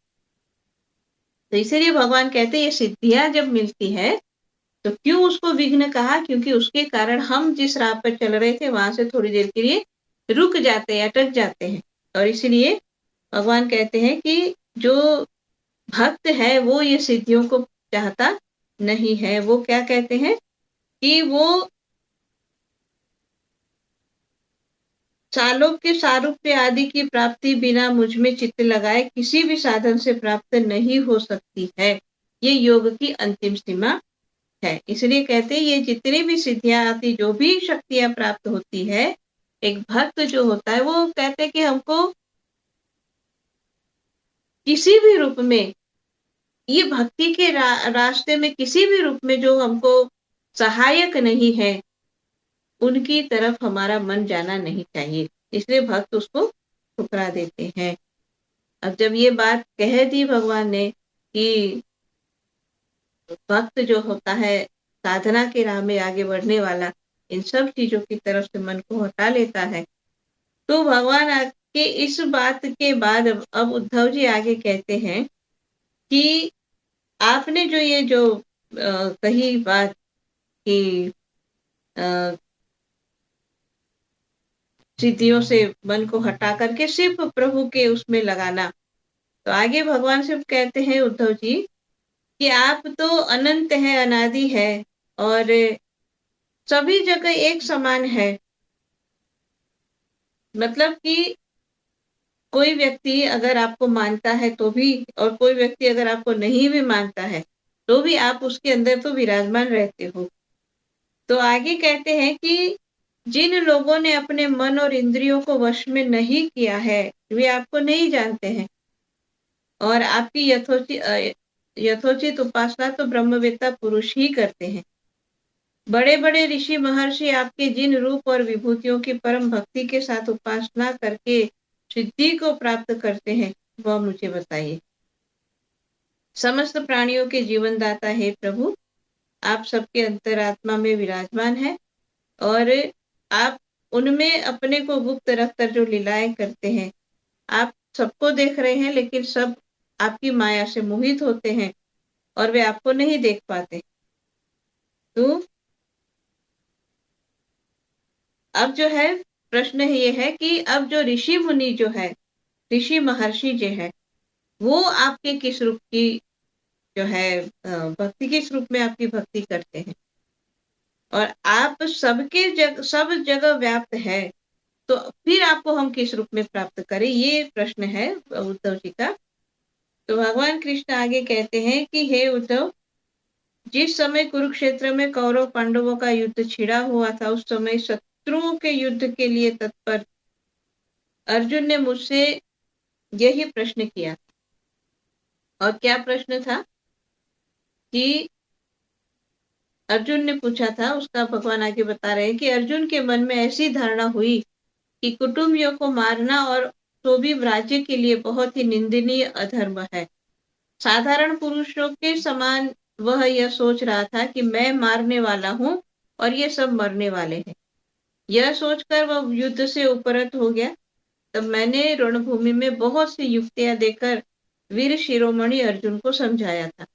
तो इसीलिए भगवान कहते ये सिद्धियां जब मिलती है, तो क्यों उसको विघ्न कहा? क्योंकि उसके कारण हम जिस राह पर चल रहे थे वहां से थोड़ी देर के लिए रुक जाते हैं, अटक जाते हैं। और इसलिए भगवान कहते हैं कि जो भक्त है वो ये सिद्धियों को चाहता नहीं है। वो क्या कहते हैं कि वो चालोक्य सारूप्य आदि की प्राप्ति बिना मुझ में चित्त लगाए किसी भी साधन से प्राप्त नहीं हो सकती है। ये योग की अंतिम सीमा है। इसलिए कहते हैं ये जितनी भी सिद्धियां आती, जो भी शक्तियां प्राप्त होती है, एक भक्त जो होता है वो कहते हैं कि हमको किसी भी रूप में, ये भक्ति के रास्ते में किसी भी रूप में जो हमको सहायक नहीं है, उनकी तरफ हमारा मन जाना नहीं चाहिए। इसलिए भक्त उसको ठुकरा देते हैं। अब जब ये बात कह दी भगवान ने कि भक्त जो होता है साधना के राह में आगे बढ़ने वाला, इन सब चीजों की तरफ से मन को हटा लेता है, तो भगवान आके इस बात के बाद अब उद्धव जी आगे कहते हैं कि आपने जो ये जो कही बात कि सिद्धियों से मन को हटा करके सिर्फ प्रभु के उसमें लगाना, तो आगे भगवान सिर्फ कहते हैं उद्धव जी कि आप तो अनंत है, अनादि है और सभी जगह एक समान है। मतलब कि कोई व्यक्ति अगर आपको मानता है तो भी, और कोई व्यक्ति अगर आपको नहीं भी मानता है तो भी आप उसके अंदर तो विराजमान रहते हो। तो आगे कहते हैं कि जिन लोगों ने अपने मन और इंद्रियों को वश में नहीं किया है, वे आपको नहीं जानते हैं और आपकी यथोचित उपासना तो ब्रह्मवेत्ता पुरुष ही करते हैं। बड़े बड़े ऋषि महर्षि आपके जिन रूप और विभूतियों की परम भक्ति के साथ उपासना करके सिद्धि को प्राप्त करते हैं, वह मुझे बताइए। समस्त प्राणियों के जीवन दाता है प्रभु, आप सबके अंतरात्मा में विराजमान है और आप उनमें अपने को गुप्त रखकर जो लीलाएं करते हैं, आप सबको देख रहे हैं, लेकिन सब आपकी माया से मोहित होते हैं और वे आपको नहीं देख पाते। तो अब जो है प्रश्न ये है कि अब जो ऋषि मुनि जो है, ऋषि महर्षि जो है, वो आपके किस रूप की जो है भक्ति, किस रूप में आपकी भक्ति करते हैं, और आप सब जगह व्याप्त है, तो फिर आपको हम किस रूप में प्राप्त करें, ये प्रश्न है उद्धव जी का। तो भगवान कृष्ण आगे कहते हैं कि हे उद्धव, जिस समय कुरुक्षेत्र में कौरव पांडवों का युद्ध छिड़ा हुआ था, उस समय शत्रुओं के युद्ध के लिए तत्पर अर्जुन ने मुझसे यही प्रश्न किया। और क्या प्रश्न था कि अर्जुन ने पूछा था, उसका भगवान आगे बता रहे हैं कि अर्जुन के मन में ऐसी धारणा हुई कि कुटुंबियों को मारना और तो भी राज्य के लिए बहुत ही निंदनीय अधर्म है। साधारण पुरुषों के समान वह यह सोच रहा था कि मैं मारने वाला हूं और ये सब मरने वाले हैं। यह सोचकर वह युद्ध से उपरत हो गया। तब मैंने रणभूमि में बहुत सी युक्तियां देकर वीर शिरोमणि अर्जुन को समझाया था।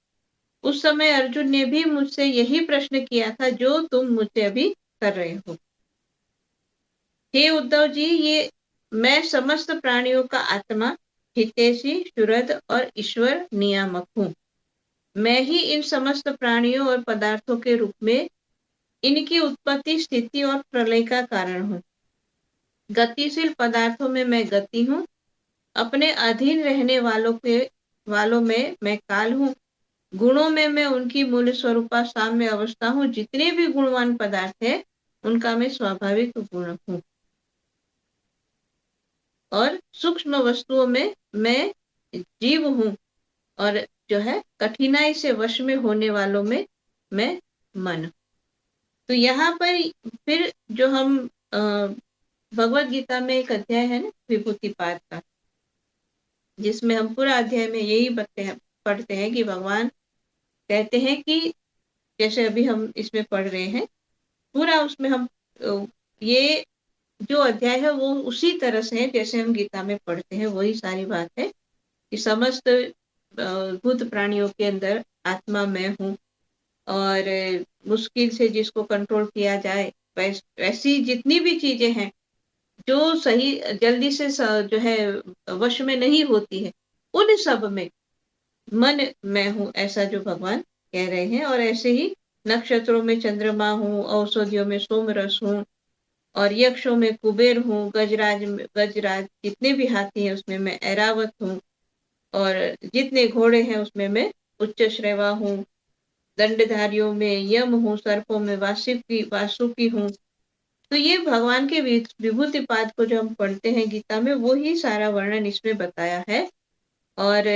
उस समय अर्जुन ने भी मुझसे यही प्रश्न किया था जो तुम मुझसे अभी कर रहे हो। हे उद्धव जी, ये मैं समस्त प्राणियों का आत्मा, हितैषी, सुहृद और ईश्वर नियामक हूँ। मैं ही इन समस्त प्राणियों और पदार्थों के रूप में इनकी उत्पत्ति, स्थिति और प्रलय का कारण हूँ। गतिशील पदार्थों में मैं गति हूँ। अपने अधीन रहने वालों के वालों में मैं काल हूँ, गुणों में मैं उनकी मूल स्वरूपा साम्य अवस्था हूँ, जितने भी गुणवान पदार्थ है उनका मैं स्वाभाविक गुण हूँ, और सूक्ष्म वस्तुओं में मैं जीव हूँ, और जो है कठिनाई से वश में होने वालों में मैं मन। तो यहाँ पर फिर जो हम भगवत गीता में एक अध्याय है ना विभूतिपाद का, जिसमें हम पूरा अध्याय में यही पढ़ते हैं कि भगवान कहते हैं कि जैसे अभी हम इसमें पढ़ रहे हैं पूरा, उसमें हम ये जो अध्याय है वो उसी तरह से है जैसे हम गीता में पढ़ते हैं, वही सारी बात है कि समस्त भूत प्राणियों के अंदर आत्मा मैं हूँ, और मुश्किल से जिसको कंट्रोल किया जाए वैसी जितनी भी चीजें हैं जो सही जल्दी से जो है वश में नहीं होती है, उन सब में मन मैं हूँ, ऐसा जो भगवान कह रहे हैं। और ऐसे ही नक्षत्रों में चंद्रमा हूँ, औषधियों में सोमरस हूँ, और यक्षों में कुबेर हूँ, गजराज जितने भी हाथी हैं उसमें मैं ऐरावत हूँ, और जितने घोड़े हैं उसमें मैं उच्च श्रेवा हूँ, दंडधारियों में यम हूँ, सर्पों में वासुकी हूँ। तो ये भगवान के विभूति पाद को जो हम पढ़ते हैं गीता में, वो ही सारा वर्णन इसमें बताया है। और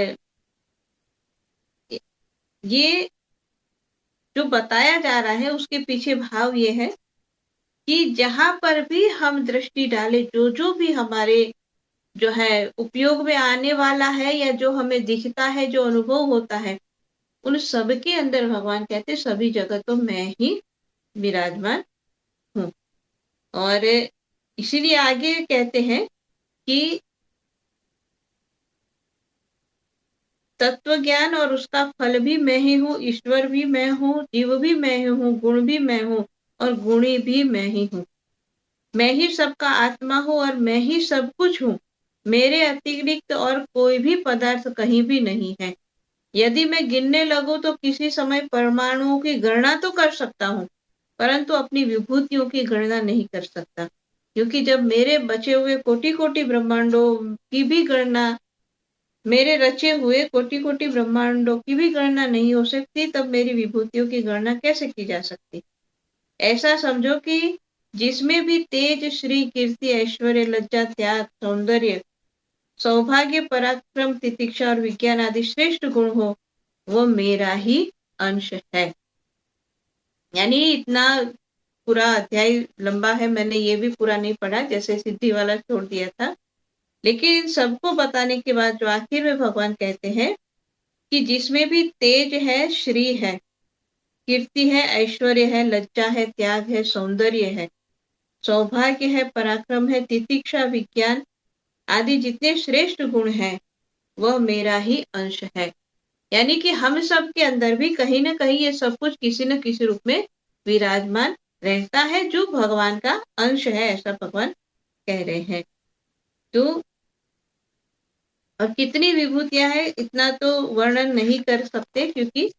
ये जो बताया जा रहा है उसके पीछे भाव ये है कि जहां पर भी हम दृष्टि डाले, जो जो भी हमारे जो है उपयोग में आने वाला है या जो हमें दिखता है, जो अनुभव होता है, उन सब के अंदर भगवान कहते सभी जगह तो मैं ही विराजमान हूँ। और इसीलिए आगे कहते हैं कि तत्व ज्ञान और उसका फल भी मैं ही हूँ, ईश्वर भी मैं हूँ, जीव भी मैं ही हूँ, गुण भी मैं हूँ, और गुणी भी मैं ही हूँ। मैं ही सबका आत्मा हूँ और मैं ही सब कुछ हूँ। मेरे अतिरिक्त और कोई भी पदार्थ कहीं भी नहीं है। यदि मैं गिनने लगूं तो किसी समय परमाणुओं की गणना तो कर सकता हूँ, परंतु अपनी विभूतियों की गणना नहीं कर सकता, क्योंकि जब मेरे बचे हुए कोटि कोटि ब्रह्मांडों की भी गणना, मेरे रचे हुए कोटि कोटि ब्रह्मांडों की भी गणना नहीं हो सकती, तब मेरी विभूतियों की गणना कैसे की जा सकती। ऐसा समझो कि जिसमें भी तेज, श्री, कीर्ति, ऐश्वर्य, लज्जा, त्याग, सौंदर्य, सौभाग्य, पराक्रम, तितिक्षा और विज्ञान आदि श्रेष्ठ गुण हो, वो मेरा ही अंश है। यानी इतना पूरा अध्याय लंबा है, मैंने ये भी पूरा नहीं पढ़ा, जैसे सिद्धि वाला छोड़ दिया था। लेकिन सबको बताने के बाद जो आखिर में भगवान कहते हैं कि जिसमें भी तेज है, श्री है, कीर्ति है, ऐश्वर्य है, लज्जा है, त्याग है, सौंदर्य है, सौभाग्य है, पराक्रम है, तितिक्षा, विज्ञान आदि जितने श्रेष्ठ गुण हैं, वह मेरा ही अंश है। यानी कि हम सब के अंदर भी कहीं ना कहीं ये सब कुछ किसी न किसी रूप में विराजमान रहता है, जो भगवान का अंश है, ऐसा भगवान कह रहे हैं। तो और कितनी विभूतियां हैं इतना तो वर्णन नहीं कर सकते, क्योंकि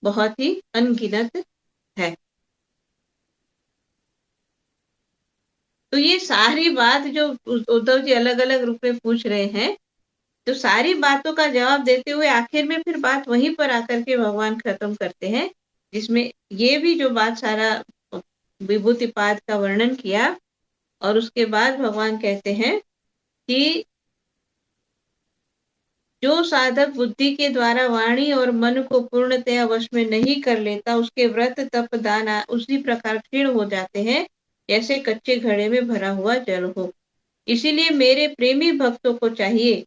बहुत ही अनगिनत है। तो ये सारी बात जो उद्धव जी अलग अलग रूप में पूछ रहे हैं, तो सारी बातों का जवाब देते हुए आखिर में फिर बात वहीं पर आकर के भगवान खत्म करते हैं, जिसमें ये भी जो बात सारा विभूतिपाद का वर्णन किया, और उसके बाद भगवान कहते हैं कि जो साधक बुद्धि के द्वारा वाणी और मन को पूर्णतया वश में नहीं कर लेता, उसके व्रत, तप, दान उसी प्रकार क्षीण हो जाते हैं जैसे कच्चे घड़े में भरा हुआ जल हो। इसीलिए मेरे प्रेमी भक्तों को चाहिए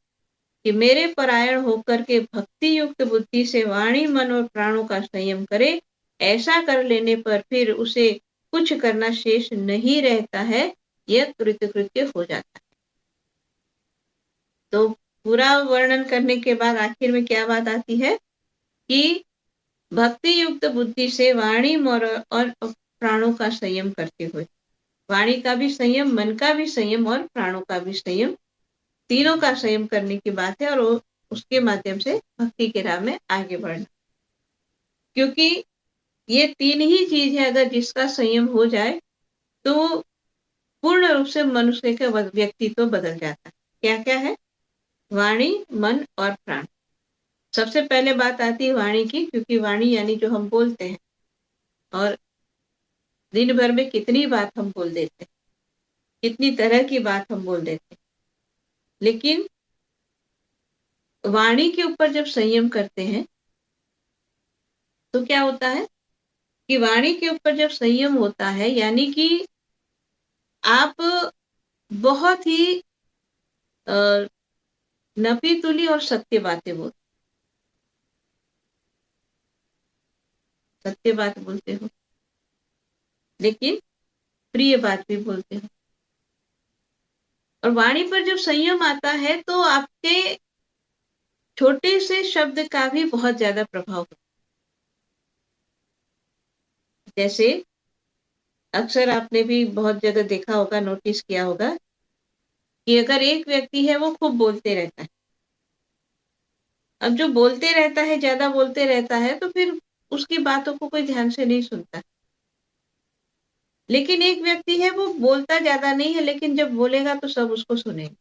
कि मेरे परायण होकर के भक्ति युक्त बुद्धि से वाणी, मन और प्राणों का संयम करे। ऐसा कर लेने पर फिर उसे कुछ करना शेष नहीं रहता है, यह कृतकृत्य हो जाता है। तो पूरा वर्णन करने के बाद आखिर में क्या बात आती है कि भक्ति युक्त बुद्धि से वाणी और प्राणों का संयम करते हुए, वाणी का भी संयम, मन का भी संयम और प्राणों का भी संयम, तीनों का संयम करने की बात है, और उसके माध्यम से भक्ति के राह में आगे बढ़ना। क्योंकि ये तीन ही चीज है, अगर जिसका संयम हो जाए तो पूर्ण रूप से मनुष्य का व्यक्तित्व बदल जाता है। क्या क्या है? वाणी, मन और प्राण। सबसे पहले बात आती है वाणी की, क्योंकि वाणी यानी जो हम बोलते हैं, और दिन भर में कितनी बात हम बोल देते हैं, कितनी तरह की बात हम बोल देते हैं। लेकिन वाणी के ऊपर जब संयम करते हैं तो क्या होता है कि वाणी के ऊपर जब संयम होता है, यानी कि आप बहुत ही नपी तुली और सत्य बातें बोलते, सत्य बात बोलते हो, लेकिन प्रिय बात भी बोलते हो। और वाणी पर जब संयम आता है तो आपके छोटे से शब्द का भी बहुत ज्यादा प्रभाव होता है। जैसे अक्सर आपने भी बहुत जगह देखा होगा, नोटिस किया होगा कि अगर एक व्यक्ति है वो खूब बोलते रहता है, अब जो बोलते रहता है, ज्यादा बोलते रहता है, तो फिर उसकी बातों को कोई ध्यान से नहीं सुनता। लेकिन एक व्यक्ति है वो बोलता ज्यादा नहीं है, लेकिन जब बोलेगा तो सब उसको सुनेंगे।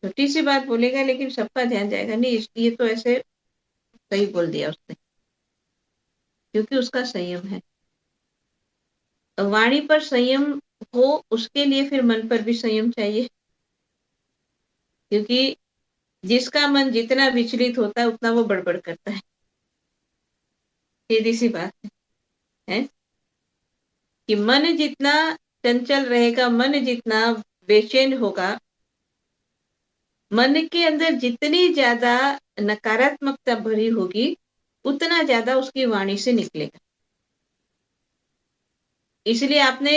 छोटी सी बात बोलेगा लेकिन सबका ध्यान जाएगा, नहीं ये तो ऐसे सही बोल दिया उसने, क्योंकि उसका संयम है। तो वाणी पर संयम हो, उसके लिए फिर मन पर भी संयम चाहिए, क्योंकि जिसका मन जितना विचलित होता है उतना वो बड़बड़ करता है। सीधी सी बात है कि मन जितना चंचल रहेगा, मन जितना बेचैन होगा, मन के अंदर जितनी ज्यादा नकारात्मकता भरी होगी, उतना ज्यादा उसकी वाणी से निकलेगा। इसलिए आपने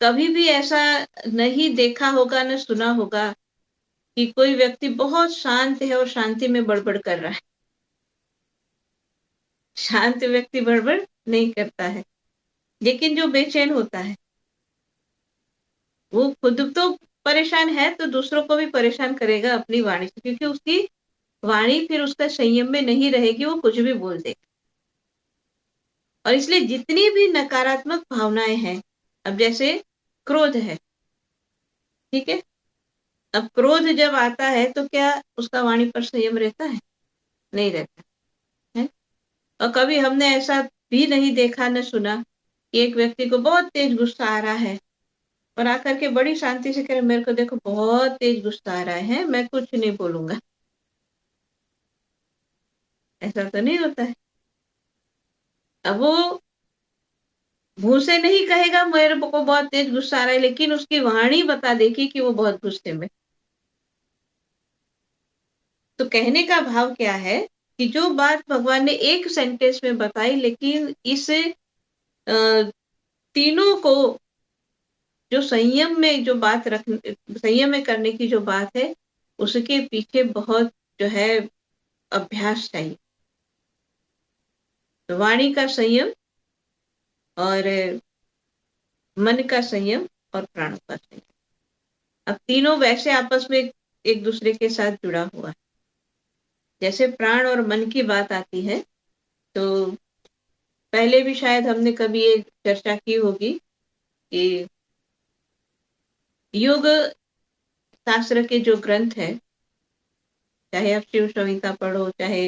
कभी भी ऐसा नहीं देखा होगा, न सुना होगा कि कोई व्यक्ति बहुत शांत है और शांति में बड़बड़ कर रहा है। शांत व्यक्ति बड़बड़ नहीं करता है, लेकिन जो बेचैन होता है वो खुद तो परेशान है, तो दूसरों को भी परेशान करेगा अपनी वाणी से, क्योंकि उसकी वाणी फिर उसका संयम में नहीं रहेगी, वो कुछ भी बोल देगा। और इसलिए जितनी भी नकारात्मक भावनाएं हैं, अब जैसे क्रोध है, ठीक है, अब क्रोध जब आता है तो क्या उसका वाणी पर संयम रहता है? नहीं रहता है। और कभी हमने ऐसा भी नहीं देखा न सुना कि एक व्यक्ति को बहुत तेज गुस्सा आ रहा है और आकर के बड़ी शांति से कह रहे, मेरे को देखो बहुत तेज गुस्सा आ रहा है, मैं कुछ नहीं बोलूंगा। ऐसा तो नहीं होता है। अब वो मुंह से नहीं कहेगा मेरे को बहुत तेज गुस्सा आ रहा है, लेकिन उसकी वाणी बता देगी कि वो बहुत गुस्से में। तो कहने का भाव क्या है कि जो बात भगवान ने एक सेंटेंस में बताई, लेकिन इस तीनों को जो संयम में जो बात रख संयम में करने की जो बात है, उसके पीछे बहुत जो है अभ्यास चाहिए। तो वाणी का संयम और मन का संयम और प्राण का संयम, अब तीनों वैसे आपस में एक दूसरे के साथ जुड़ा हुआ है। जैसे प्राण और मन की बात आती है, तो पहले भी शायद हमने कभी एक चर्चा की होगी कि योग शास्त्र के जो ग्रंथ है, चाहे आप शिव संहिता पढ़ो, चाहे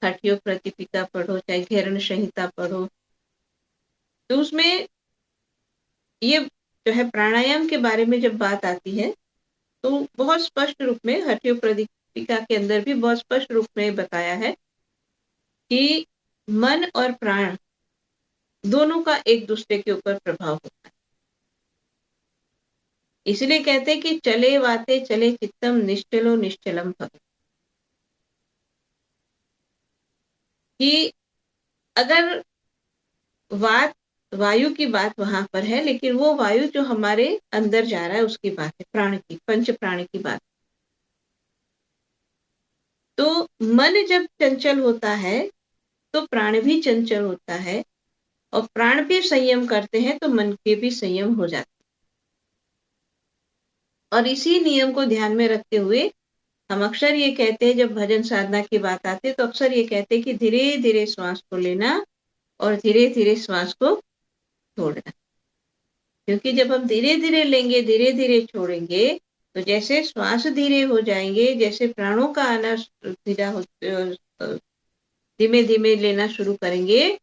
हठयोग प्रतिपिका पढ़ो, चाहे घेरण संहिता पढ़ो, तो उसमें ये जो है प्राणायाम के बारे में जब बात आती है तो बहुत स्पष्ट रूप में हठयोग प्रतिपिका के अंदर भी बहुत स्पष्ट रूप में बताया है कि मन और प्राण दोनों का एक दूसरे के ऊपर प्रभाव होता है। इसलिए कहते हैं कि चले वाते चले चित्तम निश्चलो निश्चलम भव, कि अगर वात वायु की बात वहां पर है, लेकिन वो वायु जो हमारे अंदर जा रहा है उसकी बात है, प्राण की, पंच प्राण की बात। तो मन जब चंचल होता है तो प्राण भी चंचल होता है, और प्राण भी संयम करते हैं तो मन के भी संयम हो जाते हैं। और इसी नियम को ध्यान में रखते हुए हम अक्सर ये कहते हैं, जब भजन साधना की बात आती है तो अक्सर ये कहते हैं कि धीरे धीरे श्वास को लेना और धीरे धीरे श्वास को छोड़ना, क्योंकि जब हम धीरे धीरे लेंगे, धीरे धीरे छोड़ेंगे, तो जैसे श्वास धीरे हो जाएंगे, जैसे प्राणों का आना धीमे धीमे लेना शुरू करेंगे,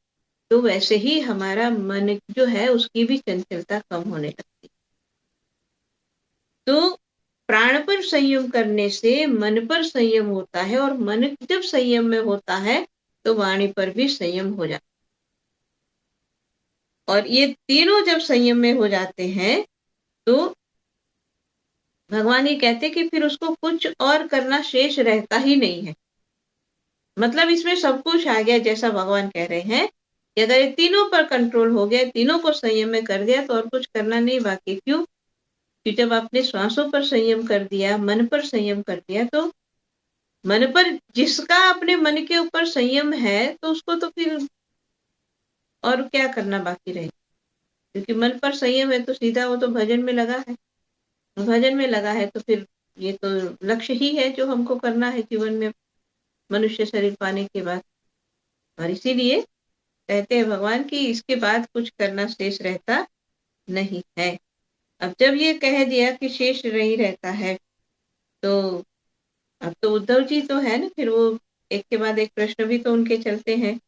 तो वैसे ही हमारा मन जो है उसकी भी चंचलता कम होने लगती। तो प्राण पर संयम करने से मन पर संयम होता है, और मन जब संयम में होता है तो वाणी पर भी संयम हो जाता है। और ये तीनों जब संयम में हो जाते हैं तो भगवान ये कहते कि फिर उसको कुछ और करना शेष रहता ही नहीं है। मतलब इसमें सब कुछ आ गया, जैसा भगवान कह रहे हैं कि अगर ये तीनों पर कंट्रोल हो गया, तीनों को संयम में कर दिया, तो और कुछ करना नहीं बाकी। क्यों? कि जब आपने श्वासों पर संयम कर दिया, मन पर संयम कर दिया, तो मन पर जिसका अपने मन के ऊपर संयम है, तो उसको तो फिर और क्या करना बाकी रहे। क्योंकि मन पर संयम है तो सीधा वो तो भजन में लगा है, भजन में लगा है, तो फिर ये तो लक्ष्य ही है जो हमको करना है जीवन में, मनुष्य शरीर पाने के बाद। और इसीलिए कहते हैं भगवान कि इसके बाद कुछ करना शेष रहता नहीं है। अब जब ये कह दिया कि शेष नहीं रहता है, तो अब तो उद्धव जी तो है ना, फिर वो एक के बाद एक प्रश्न भी तो उनके चलते हैं।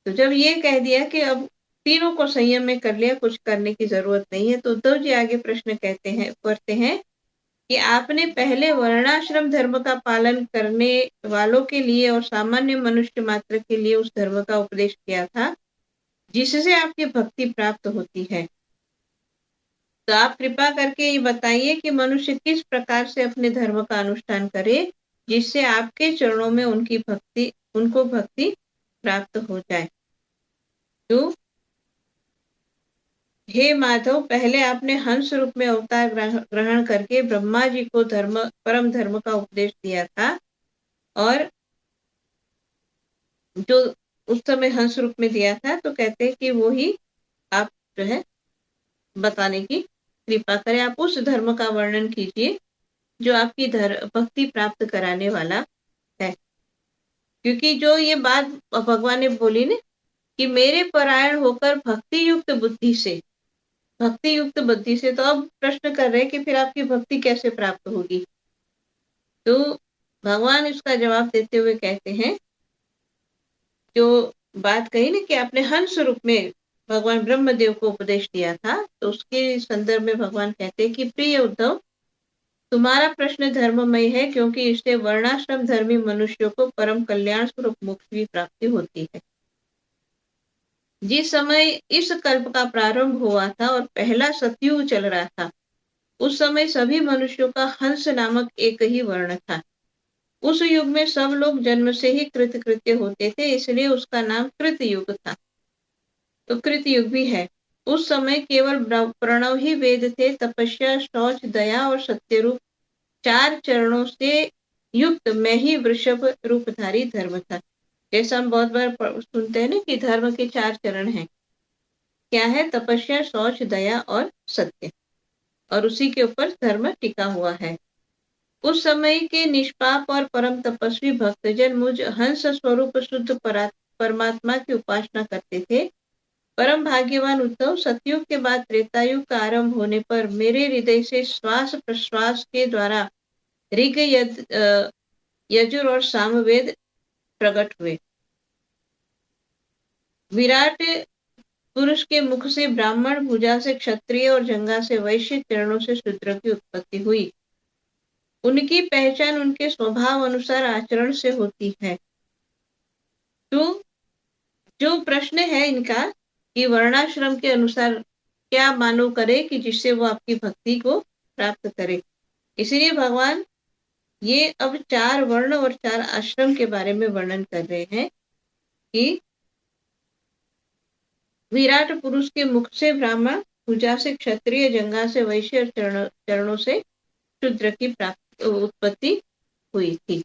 तो जब ये कह दिया कि अब तीनों को संयम में कर लिया, कुछ करने की जरूरत नहीं है, तो उद्धव जी आगे प्रश्न करते हैं कि आपने पहले वर्णाश्रम धर्म का पालन करने वालों के लिए और सामान्य मनुष्य मात्र के लिए उस धर्म का उपदेश किया था जिससे आपकी भक्ति प्राप्त होती है। तो आप कृपा करके ये बताइए कि मनुष्य किस प्रकार से अपने धर्म का अनुष्ठान करे जिससे आपके चरणों में उनको भक्ति प्राप्त हो जाए। तो हे माधव, पहले आपने हंस रूप में अवतार ग्रहण करके ब्रह्मा जी को परम धर्म का उपदेश दिया था, और जो उस समय हंस रूप में दिया था, तो कहते हैं कि वो ही आप जो है बताने की कृपा करें। आप उस धर्म का वर्णन कीजिए जो आपकी भक्ति प्राप्त कराने वाला है। क्योंकि जो ये बात भगवान ने बोली ना कि मेरे परायण होकर भक्ति युक्त बुद्धि से, तो अब प्रश्न कर रहे हैं कि फिर आपकी भक्ति कैसे प्राप्त होगी। तो भगवान इसका जवाब देते हुए कहते हैं, जो बात कही ना कि आपने हंस रूप में भगवान ब्रह्मदेव को उपदेश दिया था, तो उसके संदर्भ में भगवान कहते हैं कि प्रिय उद्धव, तुम्हारा प्रश्न धर्ममय है, क्योंकि इससे वर्णाश्रम धर्मी मनुष्यों को परम कल्याण स्वरूप मोक्ष की प्राप्ति होती है। जिस समय इस कल्प का प्रारंभ हुआ था और पहला सतयुग चल रहा था, उस समय सभी मनुष्यों का हंस नामक एक ही वर्ण था। उस युग में सब लोग जन्म से ही कृतकृत्य होते थे, इसलिए उसका नाम कृत युग था। तो कृत युग भी है। उस समय केवल प्रणव ही वेद थे। तपस्या, शौच, दया और सत्य रूप 4 चरणों से युक्त मैं ही वृषभ रूपधारी धर्म था। जैसा हम बहुत बार सुनते हैं ना कि धर्म के 4 चरण हैं। क्या है? तपस्या, शौच, दया और सत्य, और उसी के ऊपर धर्म टिका हुआ है। उस समय के निष्पाप और परम तपस्वी भक्तजन मुझ हंस स्वरूप शुद्ध परमात्मा की उपासना करते थे। परम भाग्यवान उद्धव, सतयुग के बाद त्रेतायुग का आरंभ होने पर मेरे हृदय से श्वास प्रश्वास के द्वारा ऋग, यजुर और सामवेद प्रकट हुए। विराट पुरुष के मुख से ब्राह्मण, भुजा से क्षत्रिय और जंगा से वैश्य, चरणों से शूद्र की उत्पत्ति हुई। उनकी पहचान उनके स्वभाव अनुसार आचरण से होती है। तो जो प्रश्न है इनका कि वर्णाश्रम के अनुसार क्या मानव करे कि जिससे वो आपकी भक्ति को प्राप्त करे, इसीलिए भगवान ये अब 4 वर्ण और 4 आश्रम के बारे में वर्णन कर रहे हैं कि विराट पुरुष के मुख से ब्राह्मण, भुजा से क्षत्रिय, जंगा से वैश्य और चरणों से शूद्र की उत्पत्ति हुई थी।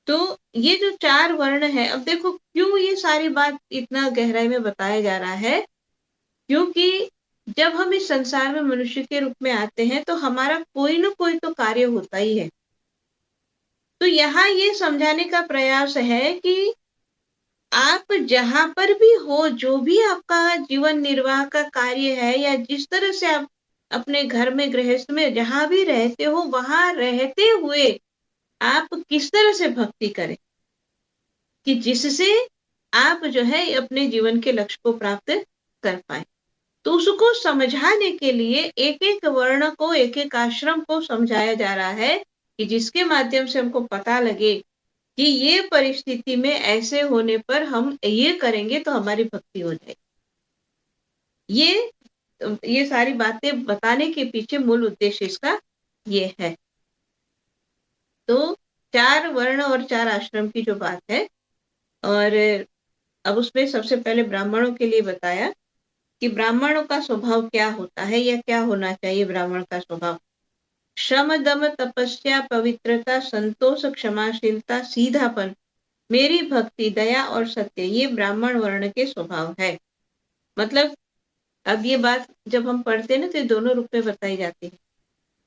तो ये जो 4 वर्ण है, अब देखो क्यों ये सारी बात इतना गहराई में बताया जा रहा है, क्योंकि जब हम इस संसार में मनुष्य के रूप में आते हैं तो हमारा कोई ना कोई तो कार्य होता ही है। तो यहाँ ये समझाने का प्रयास है कि आप जहां पर भी हो, जो भी आपका जीवन निर्वाह का कार्य है, या जिस तरह से आप अपने घर में, गृहस्थ में, जहां भी रहते हो, वहां रहते हुए आप किस तरह से भक्ति करें कि जिससे आप जो है अपने जीवन के लक्ष्य को प्राप्त कर पाए। तो उसको समझाने के लिए एक एक वर्ण को, एक एक आश्रम को समझाया जा रहा है कि जिसके माध्यम से हमको पता लगे कि ये परिस्थिति में ऐसे होने पर हम ये करेंगे तो हमारी भक्ति हो जाएगी। ये सारी बातें बताने के पीछे मूल उद्देश्य इसका ये है। तो 4 वर्ण और 4 आश्रम की जो बात है, और अब उसमें सबसे पहले ब्राह्मणों के लिए बताया कि ब्राह्मणों का स्वभाव क्या होता है या क्या होना चाहिए। ब्राह्मण का स्वभाव श्रम, दम, तपस्या, पवित्रता, संतोष, क्षमाशीलता, सीधापन, मेरी भक्ति, दया और सत्य, ये ब्राह्मण वर्ण के स्वभाव है। मतलब अब ये बात जब हम पढ़ते हैं ना तो दोनों रूप में बताई जाती है,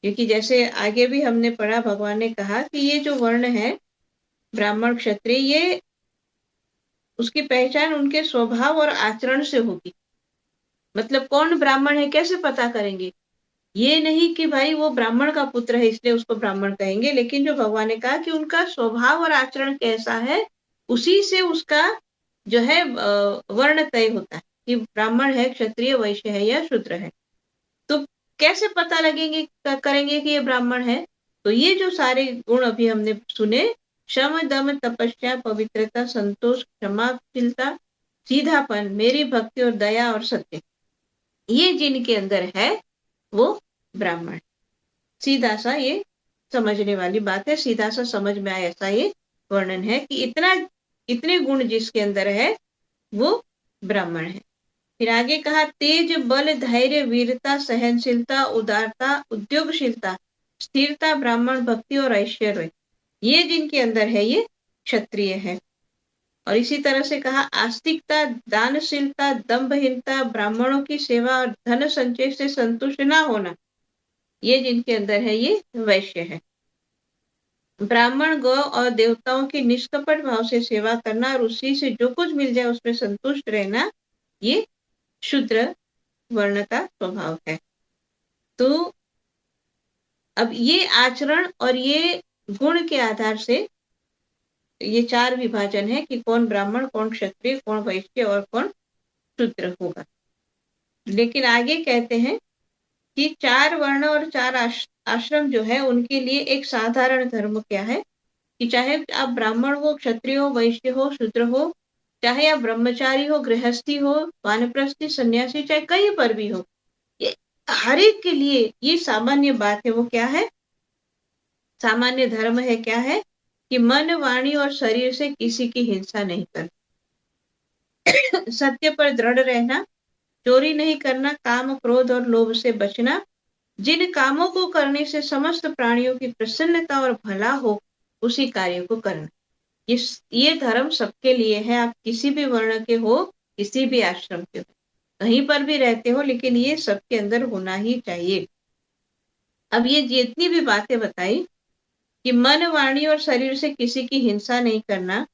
क्योंकि जैसे आगे भी हमने पढ़ा, भगवान ने कहा कि ये जो वर्ण है ब्राह्मण, क्षत्रिय, ये उसकी पहचान उनके स्वभाव और आचरण से होगी। मतलब कौन ब्राह्मण है कैसे पता करेंगे? ये नहीं कि भाई वो ब्राह्मण का पुत्र है इसलिए उसको ब्राह्मण कहेंगे, लेकिन जो भगवान ने कहा कि उनका स्वभाव और आचरण कैसा है, उसी से उसका जो है वर्ण तय होता है कि ब्राह्मण है, क्षत्रिय, वैश्य है या शूद्र है। तो कैसे पता लगेंगे करेंगे कि ये ब्राह्मण है? तो ये जो सारे गुण अभी हमने सुने, श्रम, दम, तपस्या, पवित्रता, संतोष, क्षमाशीलता, सीधापन, मेरी भक्ति और दया और सत्य, ये जिनके अंदर है वो ब्राह्मण। सीधा सा ये समझने वाली बात है, सीधा सा समझ में आए ऐसा ये वर्णन है कि इतने गुण जिसके अंदर है वो ब्राह्मण है। फिर आगे कहा तेज, बल, धैर्य, वीरता, सहनशीलता, उदारता, उद्योगशीलता, स्थिरता, ब्राह्मण भक्ति और ऐश्वर्य, ये जिनके अंदर है ये क्षत्रिय है। और इसी तरह से कहा आस्तिकता, दानशीलता, दंभहीनता, ब्राह्मणों की सेवा और धन संचय से संतुष्ट ना होना, ये जिनके अंदर है ये वैश्य है। ब्राह्मण, गौ और देवताओं की निष्कपट भाव से सेवा करना और उसी से जो कुछ मिल जाए उसमें संतुष्ट रहना, ये शूद्र वर्ण का स्वभाव है। तो अब ये आचरण और ये गुण के आधार से ये 4 विभाजन है कि कौन ब्राह्मण, कौन क्षत्रिय, कौन वैश्य और कौन शूद्र होगा। लेकिन आगे कहते हैं कि 4 वर्ण और 4 आश्रम जो है उनके लिए एक साधारण धर्म क्या है कि चाहे आप ब्राह्मण हो, क्षत्रिय हो, वैश्य हो, शूद्र हो, चाहे आप ब्रह्मचारी हो, गृहस्थी हो, वानप्रस्थी, सन्यासी, चाहे कहीं पर भी हो, ये हर एक के लिए ये सामान्य बात है। वो क्या है? सामान्य धर्म है क्या है कि मन, वाणी और शरीर से किसी की हिंसा नहीं करना, सत्य पर दृढ़ रहना, चोरी नहीं करना, काम, क्रोध और लोभ से बचना, जिन कामों को करने से समस्त प्राणियों की प्रसन्नता और भला हो उसी कार्य को करना। ये धर्म सबके लिए है, आप किसी भी वर्ण के हो, किसी भी आश्रम के हो, कहीं पर भी रहते हो, लेकिन ये सबके अंदर होना ही चाहिए। अब ये जितनी भी बातें बताई कि मन, वाणी और शरीर से किसी की हिंसा नहीं करना,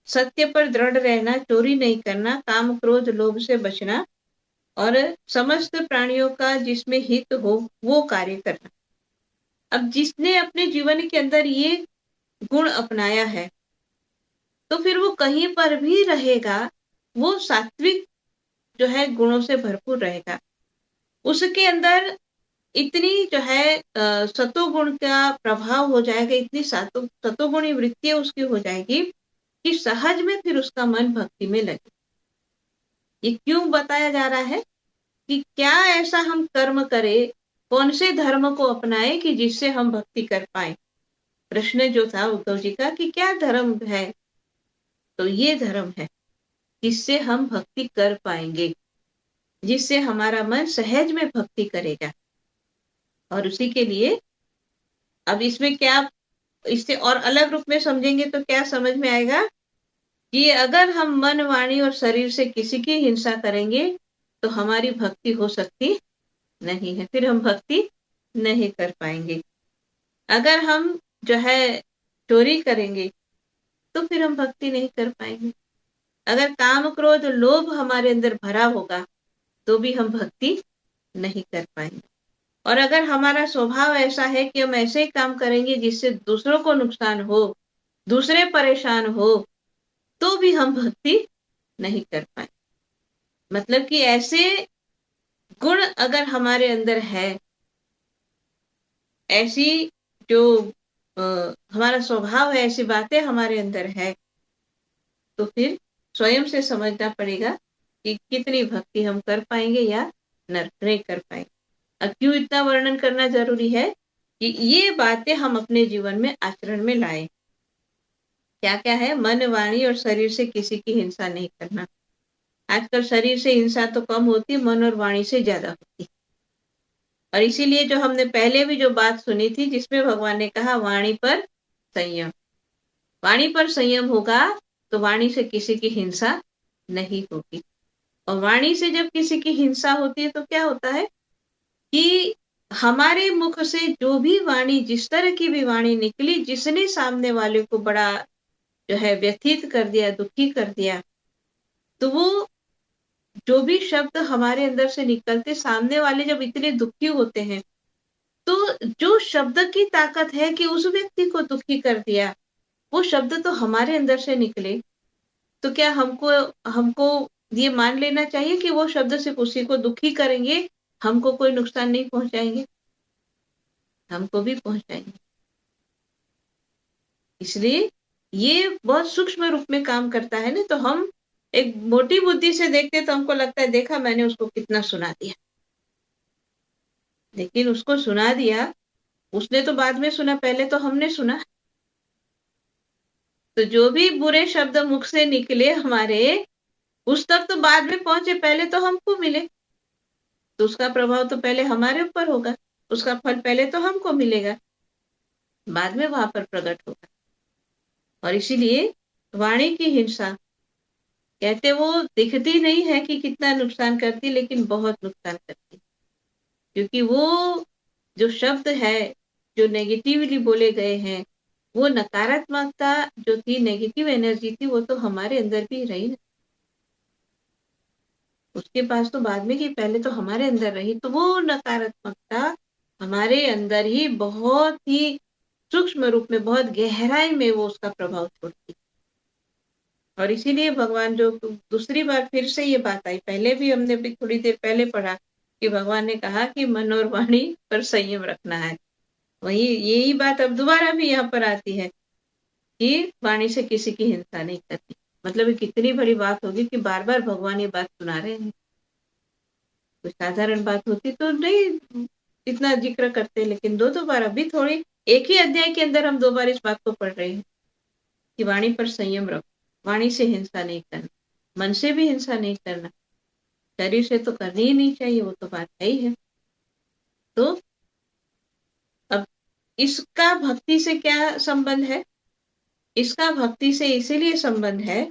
सत्य पर दृढ़ रहना, चोरी नहीं करना, काम, क्रोध, लोभ से बचना और समस्त प्राणियों का जिसमें हित हो वो कार्य करना। अब जिसने अपने जीवन के अंदर ये गुण अपनाया है तो फिर वो कहीं पर भी रहेगा वो सात्विक जो है गुणों से भरपूर रहेगा। उसके अंदर इतनी जो है सतोगुण का प्रभाव हो जाएगा, इतनी सतोगुणी वृत्ति उसकी हो जाएगी कि सहज में फिर उसका मन भक्ति में लगे। ये क्यों बताया जा रहा है कि क्या ऐसा हम कर्म करें, कौन से धर्म को अपनाएं कि जिससे हम भक्ति कर पाए। प्रश्न जो था उद्धव जी का कि क्या धर्म है, तो ये धर्म है जिससे हम भक्ति कर पाएंगे, जिससे हमारा मन सहज में भक्ति करेगा। और उसी के लिए अब इसमें क्या, इससे और अलग रूप में समझेंगे तो क्या समझ में आएगा कि अगर हम मन, वाणी और शरीर से किसी की हिंसा करेंगे तो हमारी भक्ति हो सकती नहीं है, फिर हम भक्ति नहीं कर पाएंगे। अगर हम जो है चोरी करेंगे तो फिर हम भक्ति नहीं कर पाएंगे। अगर काम, क्रोध, लोभ हमारे अंदर भरा होगा तो भी हम भक्ति नहीं कर पाएंगे। और अगर हमारा स्वभाव ऐसा है कि हम ऐसे काम करेंगे जिससे दूसरों को नुकसान हो, दूसरे परेशान हो, तो भी हम भक्ति नहीं कर पाए। मतलब कि ऐसे गुण अगर हमारे अंदर है, ऐसी जो हमारा स्वभाव है, ऐसी बातें हमारे अंदर है, तो फिर स्वयं से समझना पड़ेगा कि कितनी भक्ति हम कर पाएंगे या नहीं कर पाएंगे। अब क्यों इतना वर्णन करना जरूरी है कि ये बातें हम अपने जीवन में आचरण में लाए। क्या क्या है? मन, वाणी और शरीर से किसी की हिंसा नहीं करना। आजकल शरीर से हिंसा तो कम होती, मन और वाणी से ज्यादा होती। और इसीलिए जो हमने पहले भी जो बात सुनी थी, जिसमें भगवान ने कहा वाणी पर संयम, वाणी पर संयम होगा तो वाणी से किसी की हिंसा नहीं होगी। और वाणी से जब किसी की हिंसा होती है तो क्या होता है कि हमारे मुख से जो भी वाणी, जिस तरह की भी वाणी निकली, जिसने सामने वाले को बड़ा जो है व्यथित कर दिया, दुखी कर दिया, तो वो जो भी शब्द हमारे अंदर से निकलते, सामने वाले जब इतने दुखी होते हैं, तो जो शब्द की ताकत है कि उस व्यक्ति को दुखी कर दिया, वो शब्द तो हमारे अंदर से निकले, तो क्या हमको हमको ये मान लेना चाहिए कि वो शब्द सिर्फ उसी को दुखी करेंगे, हमको कोई नुकसान नहीं पहुंचाएंगे? हमको भी पहुंचाएंगे। इसलिए ये बहुत सूक्ष्म रूप में काम करता है ना। तो हम एक मोटी बुद्धि से देखते तो हमको लगता है देखा मैंने उसको कितना सुना दिया, लेकिन उसको सुना दिया, उसने तो बाद में सुना, पहले तो हमने सुना। तो जो भी बुरे शब्द मुख से निकले हमारे, उस तक तो बाद में पहुंचे, पहले तो हमको मिले, तो उसका प्रभाव तो पहले हमारे ऊपर होगा, उसका फल पहले तो हमको मिलेगा, बाद में वहां पर प्रकट होगा। और इसीलिए वाणी की हिंसा, कहते वो दिखती नहीं है कि कितना नुकसान करती, लेकिन बहुत नुकसान करती, क्योंकि वो जो शब्द है, जो नेगेटिवली बोले गए हैं, वो नकारात्मकता जो थी, नेगेटिव एनर्जी थी, वो तो हमारे अंदर भी रही ना। उसके पास तो बाद में की, पहले तो हमारे अंदर रही, तो वो नकारात्मकता हमारे अंदर ही बहुत ही सूक्ष्म रूप में, बहुत गहराई में वो उसका प्रभाव छोड़ती। और इसीलिए भगवान जो दूसरी बार फिर से ये बात आई, पहले भी हमने भी थोड़ी देर पहले पढ़ा कि भगवान ने कहा कि मन और वाणी पर संयम रखना है। वही यही बात अब दोबारा भी यहाँ पर आती है कि वाणी से किसी की हिंसा नहीं करनी। मतलब ये कितनी बड़ी बात होगी कि बार बार भगवान ये बात सुना रहे हैं। कोई साधारण बात होती तो नहीं इतना जिक्र करते, लेकिन दो बार, अभी थोड़ी एक ही अध्याय के अंदर हम 2 बार इस बात को पढ़ रहे हैं कि वाणी पर संयम रखो, वाणी से हिंसा नहीं करना, मन से भी हिंसा नहीं करना, शरीर से तो करनी ही नहीं चाहिए, वो तो बात है ही है। तो अब इसका भक्ति से क्या संबंध है? इसका भक्ति से इसीलिए संबंध है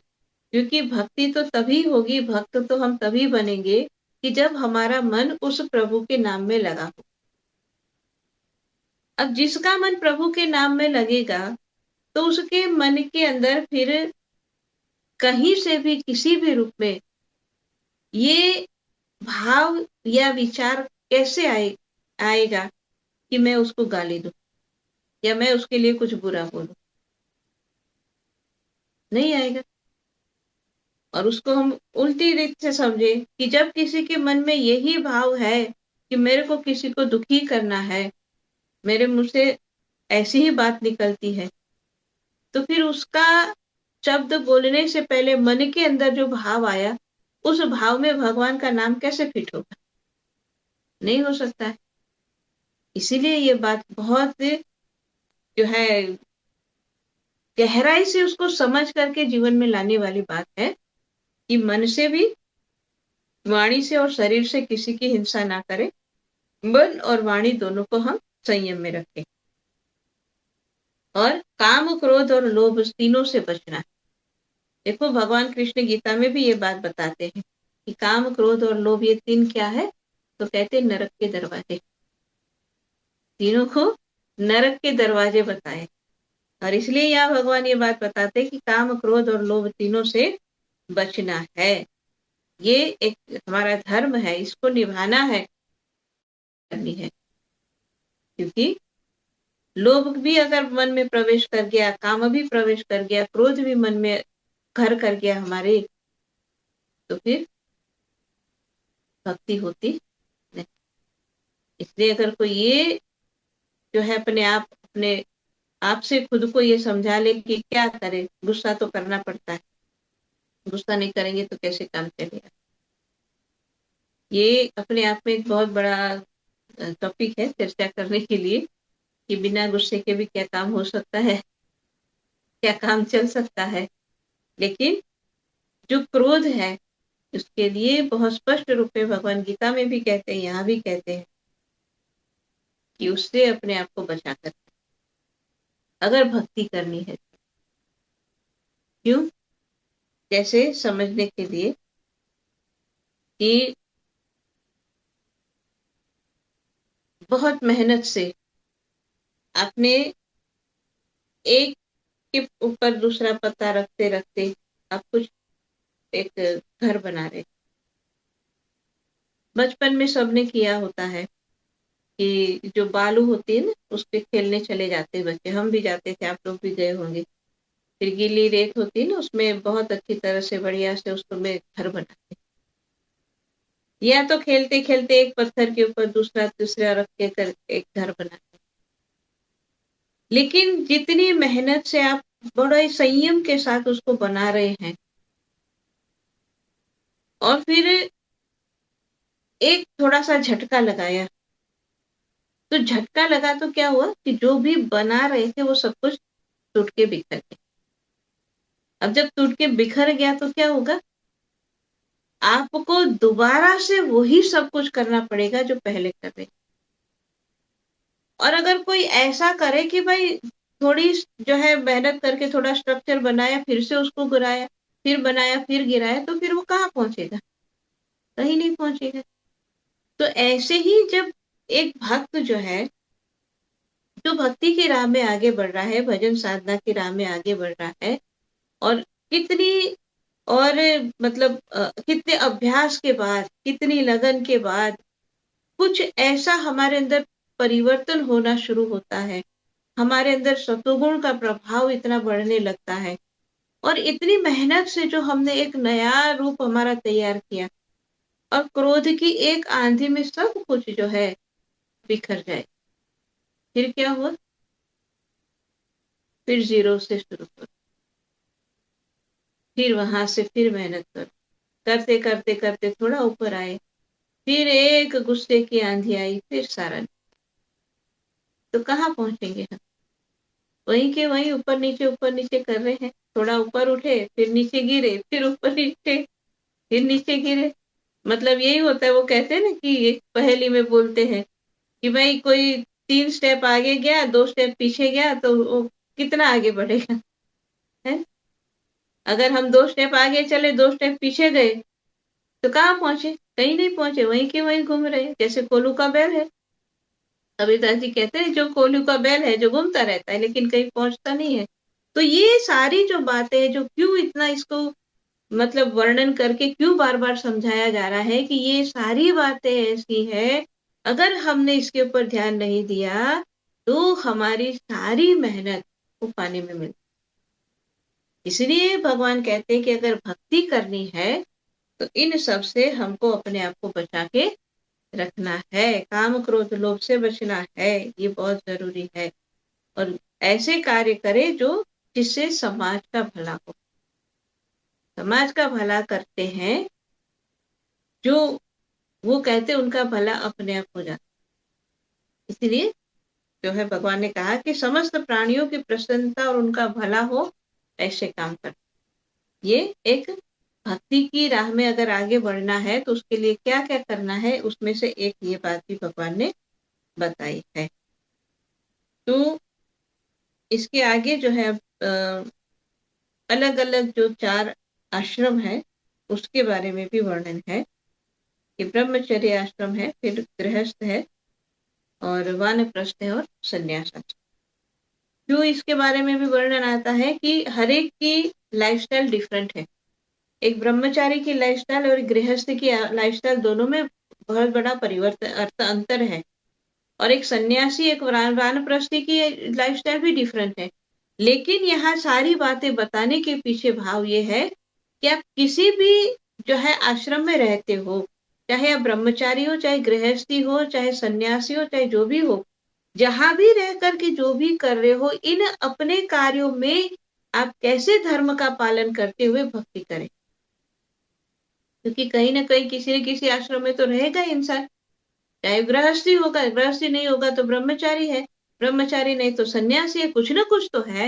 क्योंकि भक्ति तो तभी होगी, भक्त तो हम तभी बनेंगे कि जब हमारा मन उस प्रभु के नाम में लगा हो। अब जिसका मन प्रभु के नाम में लगेगा, तो उसके मन के अंदर फिर कहीं से भी, किसी भी रूप में ये भाव या विचार कैसे आएगा कि मैं उसको गाली दूं या मैं उसके लिए कुछ बुरा बोलूं? नहीं आएगा। और उसको हम उल्टी रीत से समझे कि जब किसी के मन में यही भाव है कि मेरे को किसी को दुखी करना है, मेरे मुंह से ऐसी ही बात निकलती है, तो फिर उसका शब्द बोलने से पहले मन के अंदर जो भाव आया, उस भाव में भगवान का नाम कैसे फिट होगा? नहीं हो सकता है। इसीलिए ये बात बहुत जो है गहराई से उसको समझ करके जीवन में लाने वाली बात है कि मन से भी, वाणी से और शरीर से किसी की हिंसा ना करें, मन और वाणी दोनों को हम संयम में रखें। और काम, क्रोध और लोभ तीनों से बचना है। देखो भगवान कृष्ण गीता में भी ये बात बताते हैं कि काम, क्रोध और लोभ ये तीन क्या है? तो कहते हैं नरक के दरवाजे। तीनों को नरक के दरवाजे बताए। और इसलिए यहाँ भगवान ये बात बताते हैं कि काम, क्रोध और लोभ तीनों से बचना है। ये एक हमारा धर्म है, इसको निभाना है, करनी है। क्योंकि लोभ भी अगर मन में प्रवेश कर गया, काम भी प्रवेश कर गया, क्रोध भी मन में घर कर गया हमारे, तो फिर भक्ति होती नहीं। इसलिए अगर कोई ये जो है अपने आप से खुद को ये समझा ले कि क्या करे, गुस्सा तो करना पड़ता है, गुस्सा नहीं करेंगे तो कैसे काम चलेगा। ये अपने आप में एक बहुत बड़ा टॉपिक है चर्चा करने के लिए कि बिना गुस्से के भी क्या काम हो सकता है, क्या काम चल सकता है। लेकिन जो क्रोध है उसके लिए बहुत स्पष्ट रूप में भगवान गीता में भी कहते हैं, यहाँ भी कहते हैं कि उससे अपने आप को बचा कर अगर भक्ति करनी है। क्यों? जैसे समझने के लिए कि बहुत मेहनत से आपने एक के ऊपर दूसरा पत्ता रखते रखते आप कुछ एक घर बना रहे। बचपन में सबने किया होता है कि जो बालू होती है ना, उस पे खेलने चले जाते हैं बच्चे, हम भी जाते थे, आप लोग भी गए होंगे। फिर गीली रेत होती है ना, उसमें बहुत अच्छी तरह से बढ़िया से उसको में घर बनाते, या तो खेलते खेलते एक पत्थर के ऊपर दूसरा तीसरा रख के कर एक घर बनाते। लेकिन जितनी मेहनत से आप बड़े संयम के साथ उसको बना रहे हैं, और फिर एक थोड़ा सा झटका लगाया, तो झटका लगा तो क्या हुआ कि जो भी बना रहे थे वो सब कुछ टूट के बिखर गया। अब जब टूट के बिखर गया तो क्या होगा, आपको दोबारा से वही सब कुछ करना पड़ेगा जो पहले कर रहे। और अगर कोई ऐसा करे कि भाई थोड़ी जो है मेहनत करके थोड़ा स्ट्रक्चर बनाया, फिर से उसको गिराया, फिर बनाया, फिर गिराया, तो फिर वो कहाँ पहुंचेगा? कहीं नहीं पहुंचेगा। तो ऐसे ही जब एक भक्त जो है, जो भक्ति की राह में आगे बढ़ रहा है, भजन साधना की राह में आगे बढ़ रहा है, और कितनी और मतलब कितने अभ्यास के बाद, कितनी लगन के बाद कुछ ऐसा हमारे अंदर परिवर्तन होना शुरू होता है, हमारे अंदर सतोगुण का प्रभाव इतना बढ़ने लगता है, और इतनी मेहनत से जो हमने एक नया रूप हमारा तैयार किया, और क्रोध की एक आंधी में सब कुछ जो है बिखर जाए, फिर क्या हुआ? फिर जीरो से शुरू करो, फिर वहां से फिर मेहनत करो, करते करते करते थोड़ा ऊपर आए, फिर एक गुस्से की आंधी आई, फिर सारा, तो कहाँ पहुंचेंगे हम? वहीं के वहीं ऊपर नीचे कर रहे हैं। थोड़ा ऊपर उठे, फिर नीचे गिरे, फिर ऊपर नीचे, फिर नीचे गिरे। मतलब यही होता है। वो कहते हैं ना कि एक पहेली में बोलते हैं कि भाई कोई 3 स्टेप आगे गया, 2 स्टेप पीछे गया, तो वो कितना आगे बढ़ेगा? है? अगर हम 2 स्टेप आगे चले, 2 स्टेप पीछे गए, तो कहाँ पहुंचे? कहीं नहीं पहुंचे, वहीं के वहीं घूम रहे, जैसे कोल्हू का बैल है। कबीरदास जी कहते हैं जो कोल्हू का बैल है, जो घूमता रहता है लेकिन कहीं पहुंचता नहीं है। तो ये सारी जो बातें हैं, जो क्यों इतना इसको मतलब वर्णन करके क्यों बार बार समझाया जा रहा है कि ये सारी बातें ऐसी है, अगर हमने इसके ऊपर ध्यान नहीं दिया तो हमारी सारी मेहनत वो पानी में मिल। इसलिए भगवान कहते हैं कि अगर भक्ति करनी है तो इन सब से हमको अपने आप को बचा के रखना है, काम क्रोध लोभ से बचना है, ये बहुत जरूरी है। और ऐसे कार्य करे जो जिससे समाज का भला हो। समाज का भला करते हैं जो वो कहते उनका भला अपने आप हो जाता। इसलिए जो है भगवान ने कहा कि समस्त प्राणियों की प्रसन्नता और उनका भला हो, ऐसे काम कर। ये एक भक्ति की राह में अगर आगे बढ़ना है तो उसके लिए क्या क्या करना है, उसमें से एक ये बात भी भगवान ने बताई है। तो इसके आगे जो है अलग अलग जो 4 आश्रम है उसके बारे में भी वर्णन है कि ब्रह्मचर्य आश्रम है, फिर गृहस्थ है, और वानप्रस्थ है, और संन्यास आश्रम। क्यों इसके बारे में भी वर्णन आता है कि हर एक की लाइफस्टाइल डिफरेंट है। एक ब्रह्मचारी की लाइफस्टाइल और गृहस्थ की लाइफस्टाइल दोनों में बहुत बड़ा परिवर्तन अंतर है। और एक सन्यासी, एक वानप्रस्थी की लाइफस्टाइल भी डिफरेंट है। लेकिन यहाँ सारी बातें बताने के पीछे भाव ये है कि आप किसी भी जो है आश्रम में रहते हो, चाहे आप ब्रह्मचारी हो, चाहे गृहस्थी हो, चाहे सन्यासी हो, चाहे जो भी हो, जहां भी रह करके जो भी कर रहे हो, इन अपने कार्यों में आप कैसे धर्म का पालन करते हुए भक्ति करें। क्योंकि कहीं ना कहीं किसी न किसी आश्रम में तो रहेगा इंसान, चाहे गृहस्थी होगा, गृहस्थी नहीं होगा तो ब्रह्मचारी है, ब्रह्मचारी नहीं तो सन्यासी है, कुछ ना कुछ तो है।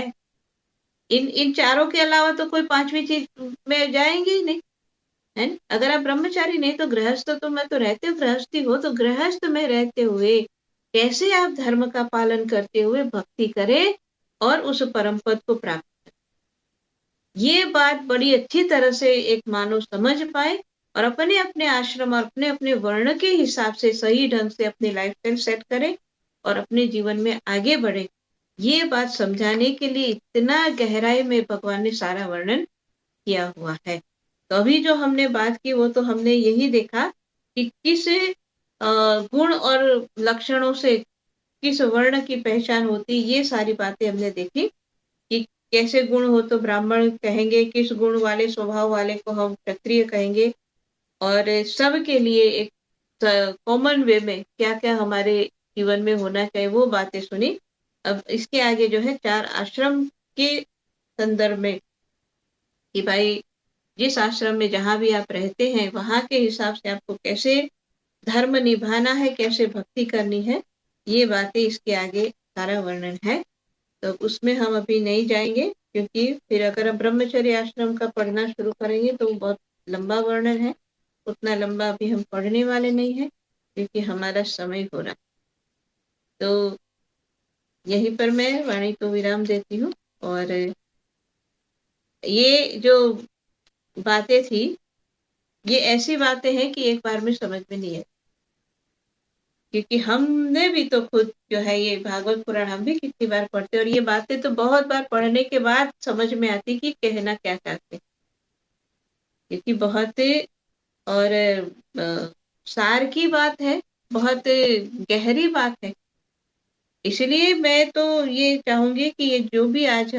इन इन चारों के अलावा तो कोई पांचवी चीज में जाएंगे ही नहीं, है ना? अगर आप ब्रह्मचारी नहीं तो गृहस्थ तो मैं तो रहते हो, गृहस्थी हो तो गृहस्थ में रहते हुए कैसे आप धर्म का पालन करते हुए भक्ति करें और उस परम पद को प्राप्त करें। ये बात बड़ी अच्छी तरह से एक मानव समझ पाए और अपने अपने आश्रम और अपने अपने वर्ण के हिसाब से सही ढंग से अपनी लाइफस्टाइल सेट करे और अपने जीवन में आगे बढ़े। ये बात समझाने के लिए इतना गहराई में भगवान ने सारा वर्णन किया हुआ है। तो अभी जो हमने बात की वो तो हमने यही देखा कि किस गुण और लक्षणों से किस वर्ण की पहचान होती, ये सारी बातें हमने देखी कि कैसे गुण हो तो ब्राह्मण कहेंगे, किस गुण वाले स्वभाव वाले को हम क्षत्रिय कहेंगे, और सबके लिए एक कॉमन वे में क्या क्या हमारे जीवन में होना चाहिए, वो बातें सुनी। अब इसके आगे जो है 4 आश्रम के संदर्भ में कि भाई जिस आश्रम में जहां भी आप रहते हैं वहां के हिसाब से आपको कैसे धर्म निभाना है, कैसे भक्ति करनी है, ये बातें इसके आगे सारा वर्णन है। तो उसमें हम अभी नहीं जाएंगे क्योंकि फिर अगर हम ब्रह्मचर्य आश्रम का पढ़ना शुरू करेंगे तो बहुत लंबा वर्णन है, उतना लंबा अभी हम पढ़ने वाले नहीं है क्योंकि हमारा समय हो रहा। तो यहीं पर मैं वाणी को विराम देती हूँ। और ये जो बातें थी ये ऐसी बातें हैं कि एक बार में समझ में नहीं है, क्योंकि हमने भी तो खुद जो है ये भागवत पुराण हम भी कितनी बार पढ़ते और ये बातें तो बहुत बार पढ़ने के बाद समझ में आती कि कहना क्या चाहते, क्योंकि बहुत और सार की बात है, बहुत गहरी बात है। इसलिए मैं तो ये चाहूंगी कि ये जो भी आज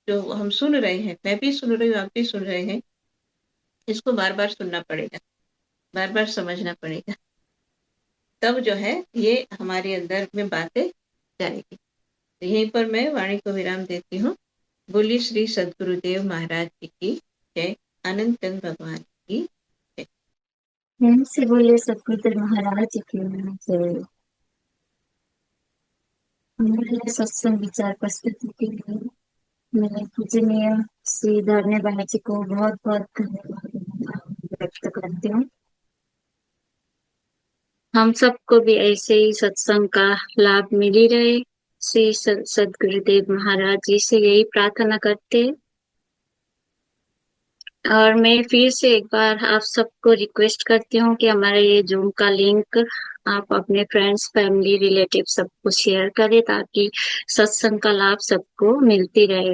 जो हम सुन रहे हैं, मैं भी सुन रही हूँ, आप भी सुन रहे हैं, इसको बार बार सुनना पड़ेगा, बार बार समझना पड़ेगा, तब जो है ये हमारे अंदर में बातें जाएगी। तो यहीं पर मैं वाणी को विराम देती हूँ। बोली श्री सदगुरुदेव महाराज जी की जय, आनंद चंद भगवान की जय। से बोले सतगुरुदेव महाराज की जय। हमारे सत्संग विचार प्रस्तुति के लिए मेरे पूजनीय श्री धन्यवाद जी को बहुत बहुत धन्यवाद व्यक्त करती हूँ। हम सबको भी ऐसे ही सत्संग का लाभ मिल ही रहे, श्री सदगुरुदेव महाराज जी से यही प्रार्थना करते हैं। और मैं फिर से एक बार आप सबको रिक्वेस्ट करती हूँ कि हमारे ये जूम का लिंक आप अपने फ्रेंड्स, फैमिली, रिलेटिव सबको शेयर करें ताकि सत्संग का लाभ सबको मिलती रहे।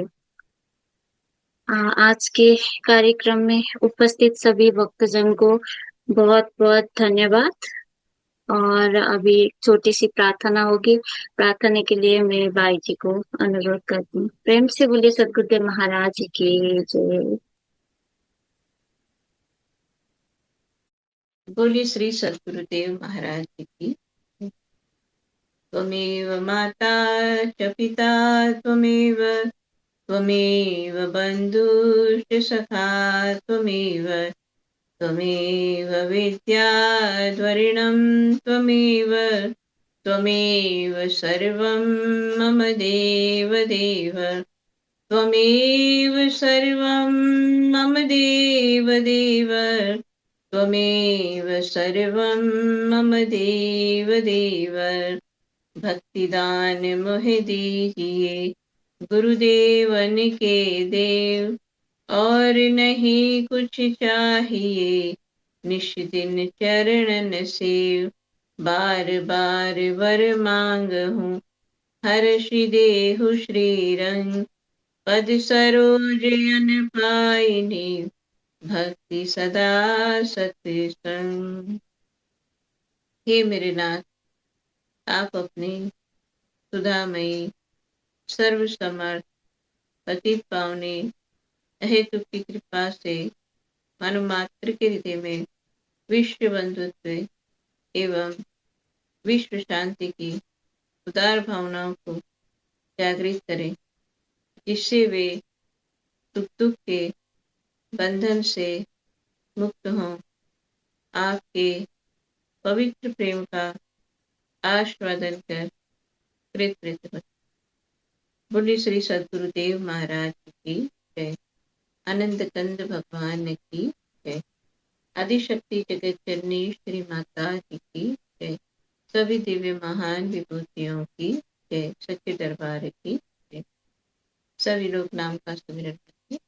आज के कार्यक्रम में उपस्थित सभी भक्तजन को बहुत बहुत धन्यवाद। और अभी छोटी सी प्रार्थना होगी, प्रार्थना के लिए मैं भाई जी को अनुरोध करती हूँ। प्रेम से बोलिए सदगुरुदेव महाराज की जय। बोली श्री सदगुरुदेव महाराज जी की। त्वमेव माता च पिता त्वमेव, त्वमेव बन्धुश्च सखा त्वमेव, त्वमेव विद्याद्वरिणं त्वमेव, त्वमेव सर्वं मम देव देव, त्वमेव सर्वं मम देव देव, त्वमेव सर्वं मम देव देव। भक्तिदान मोहे दीजिए गुरुदेवन के देव, और नहीं कुछ चाहिए निश दिन चरणन सेव, बार बार वर मांग हूँ हर्षि देहु श्री रंग, पद सरोज अन पाइनी भक्ति सदा सत्संग। हे मेरे नाथ, आप अपनी सुधामयी सर्वसमर्थ पतित पावनी अहेतु की कृपा से मानव मात्र के हृदय में विश्व बंधुत्व एवं विश्व शांति की उदार भावनाओं को जागृत करें, जिससे वे सुख दुख के बंधन से मुक्त हों, आपके पवित्र प्रेम का आस्वादन कर कृत हो। बोले श्री सद्गुरुदेव महाराज की जय। आनंद कंद भगवान की जय। आदिशक्ति जगत जननी श्री माता जी की जय। सभी दिव्य महान विभूतियों की जय। सच्चे दरबार की जय। सभी लोग नाम का सुमिरन करें।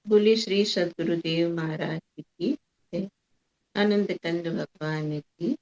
बोले श्री सद्गुरुदेव महाराज की जय। आनंद कंद भगवान की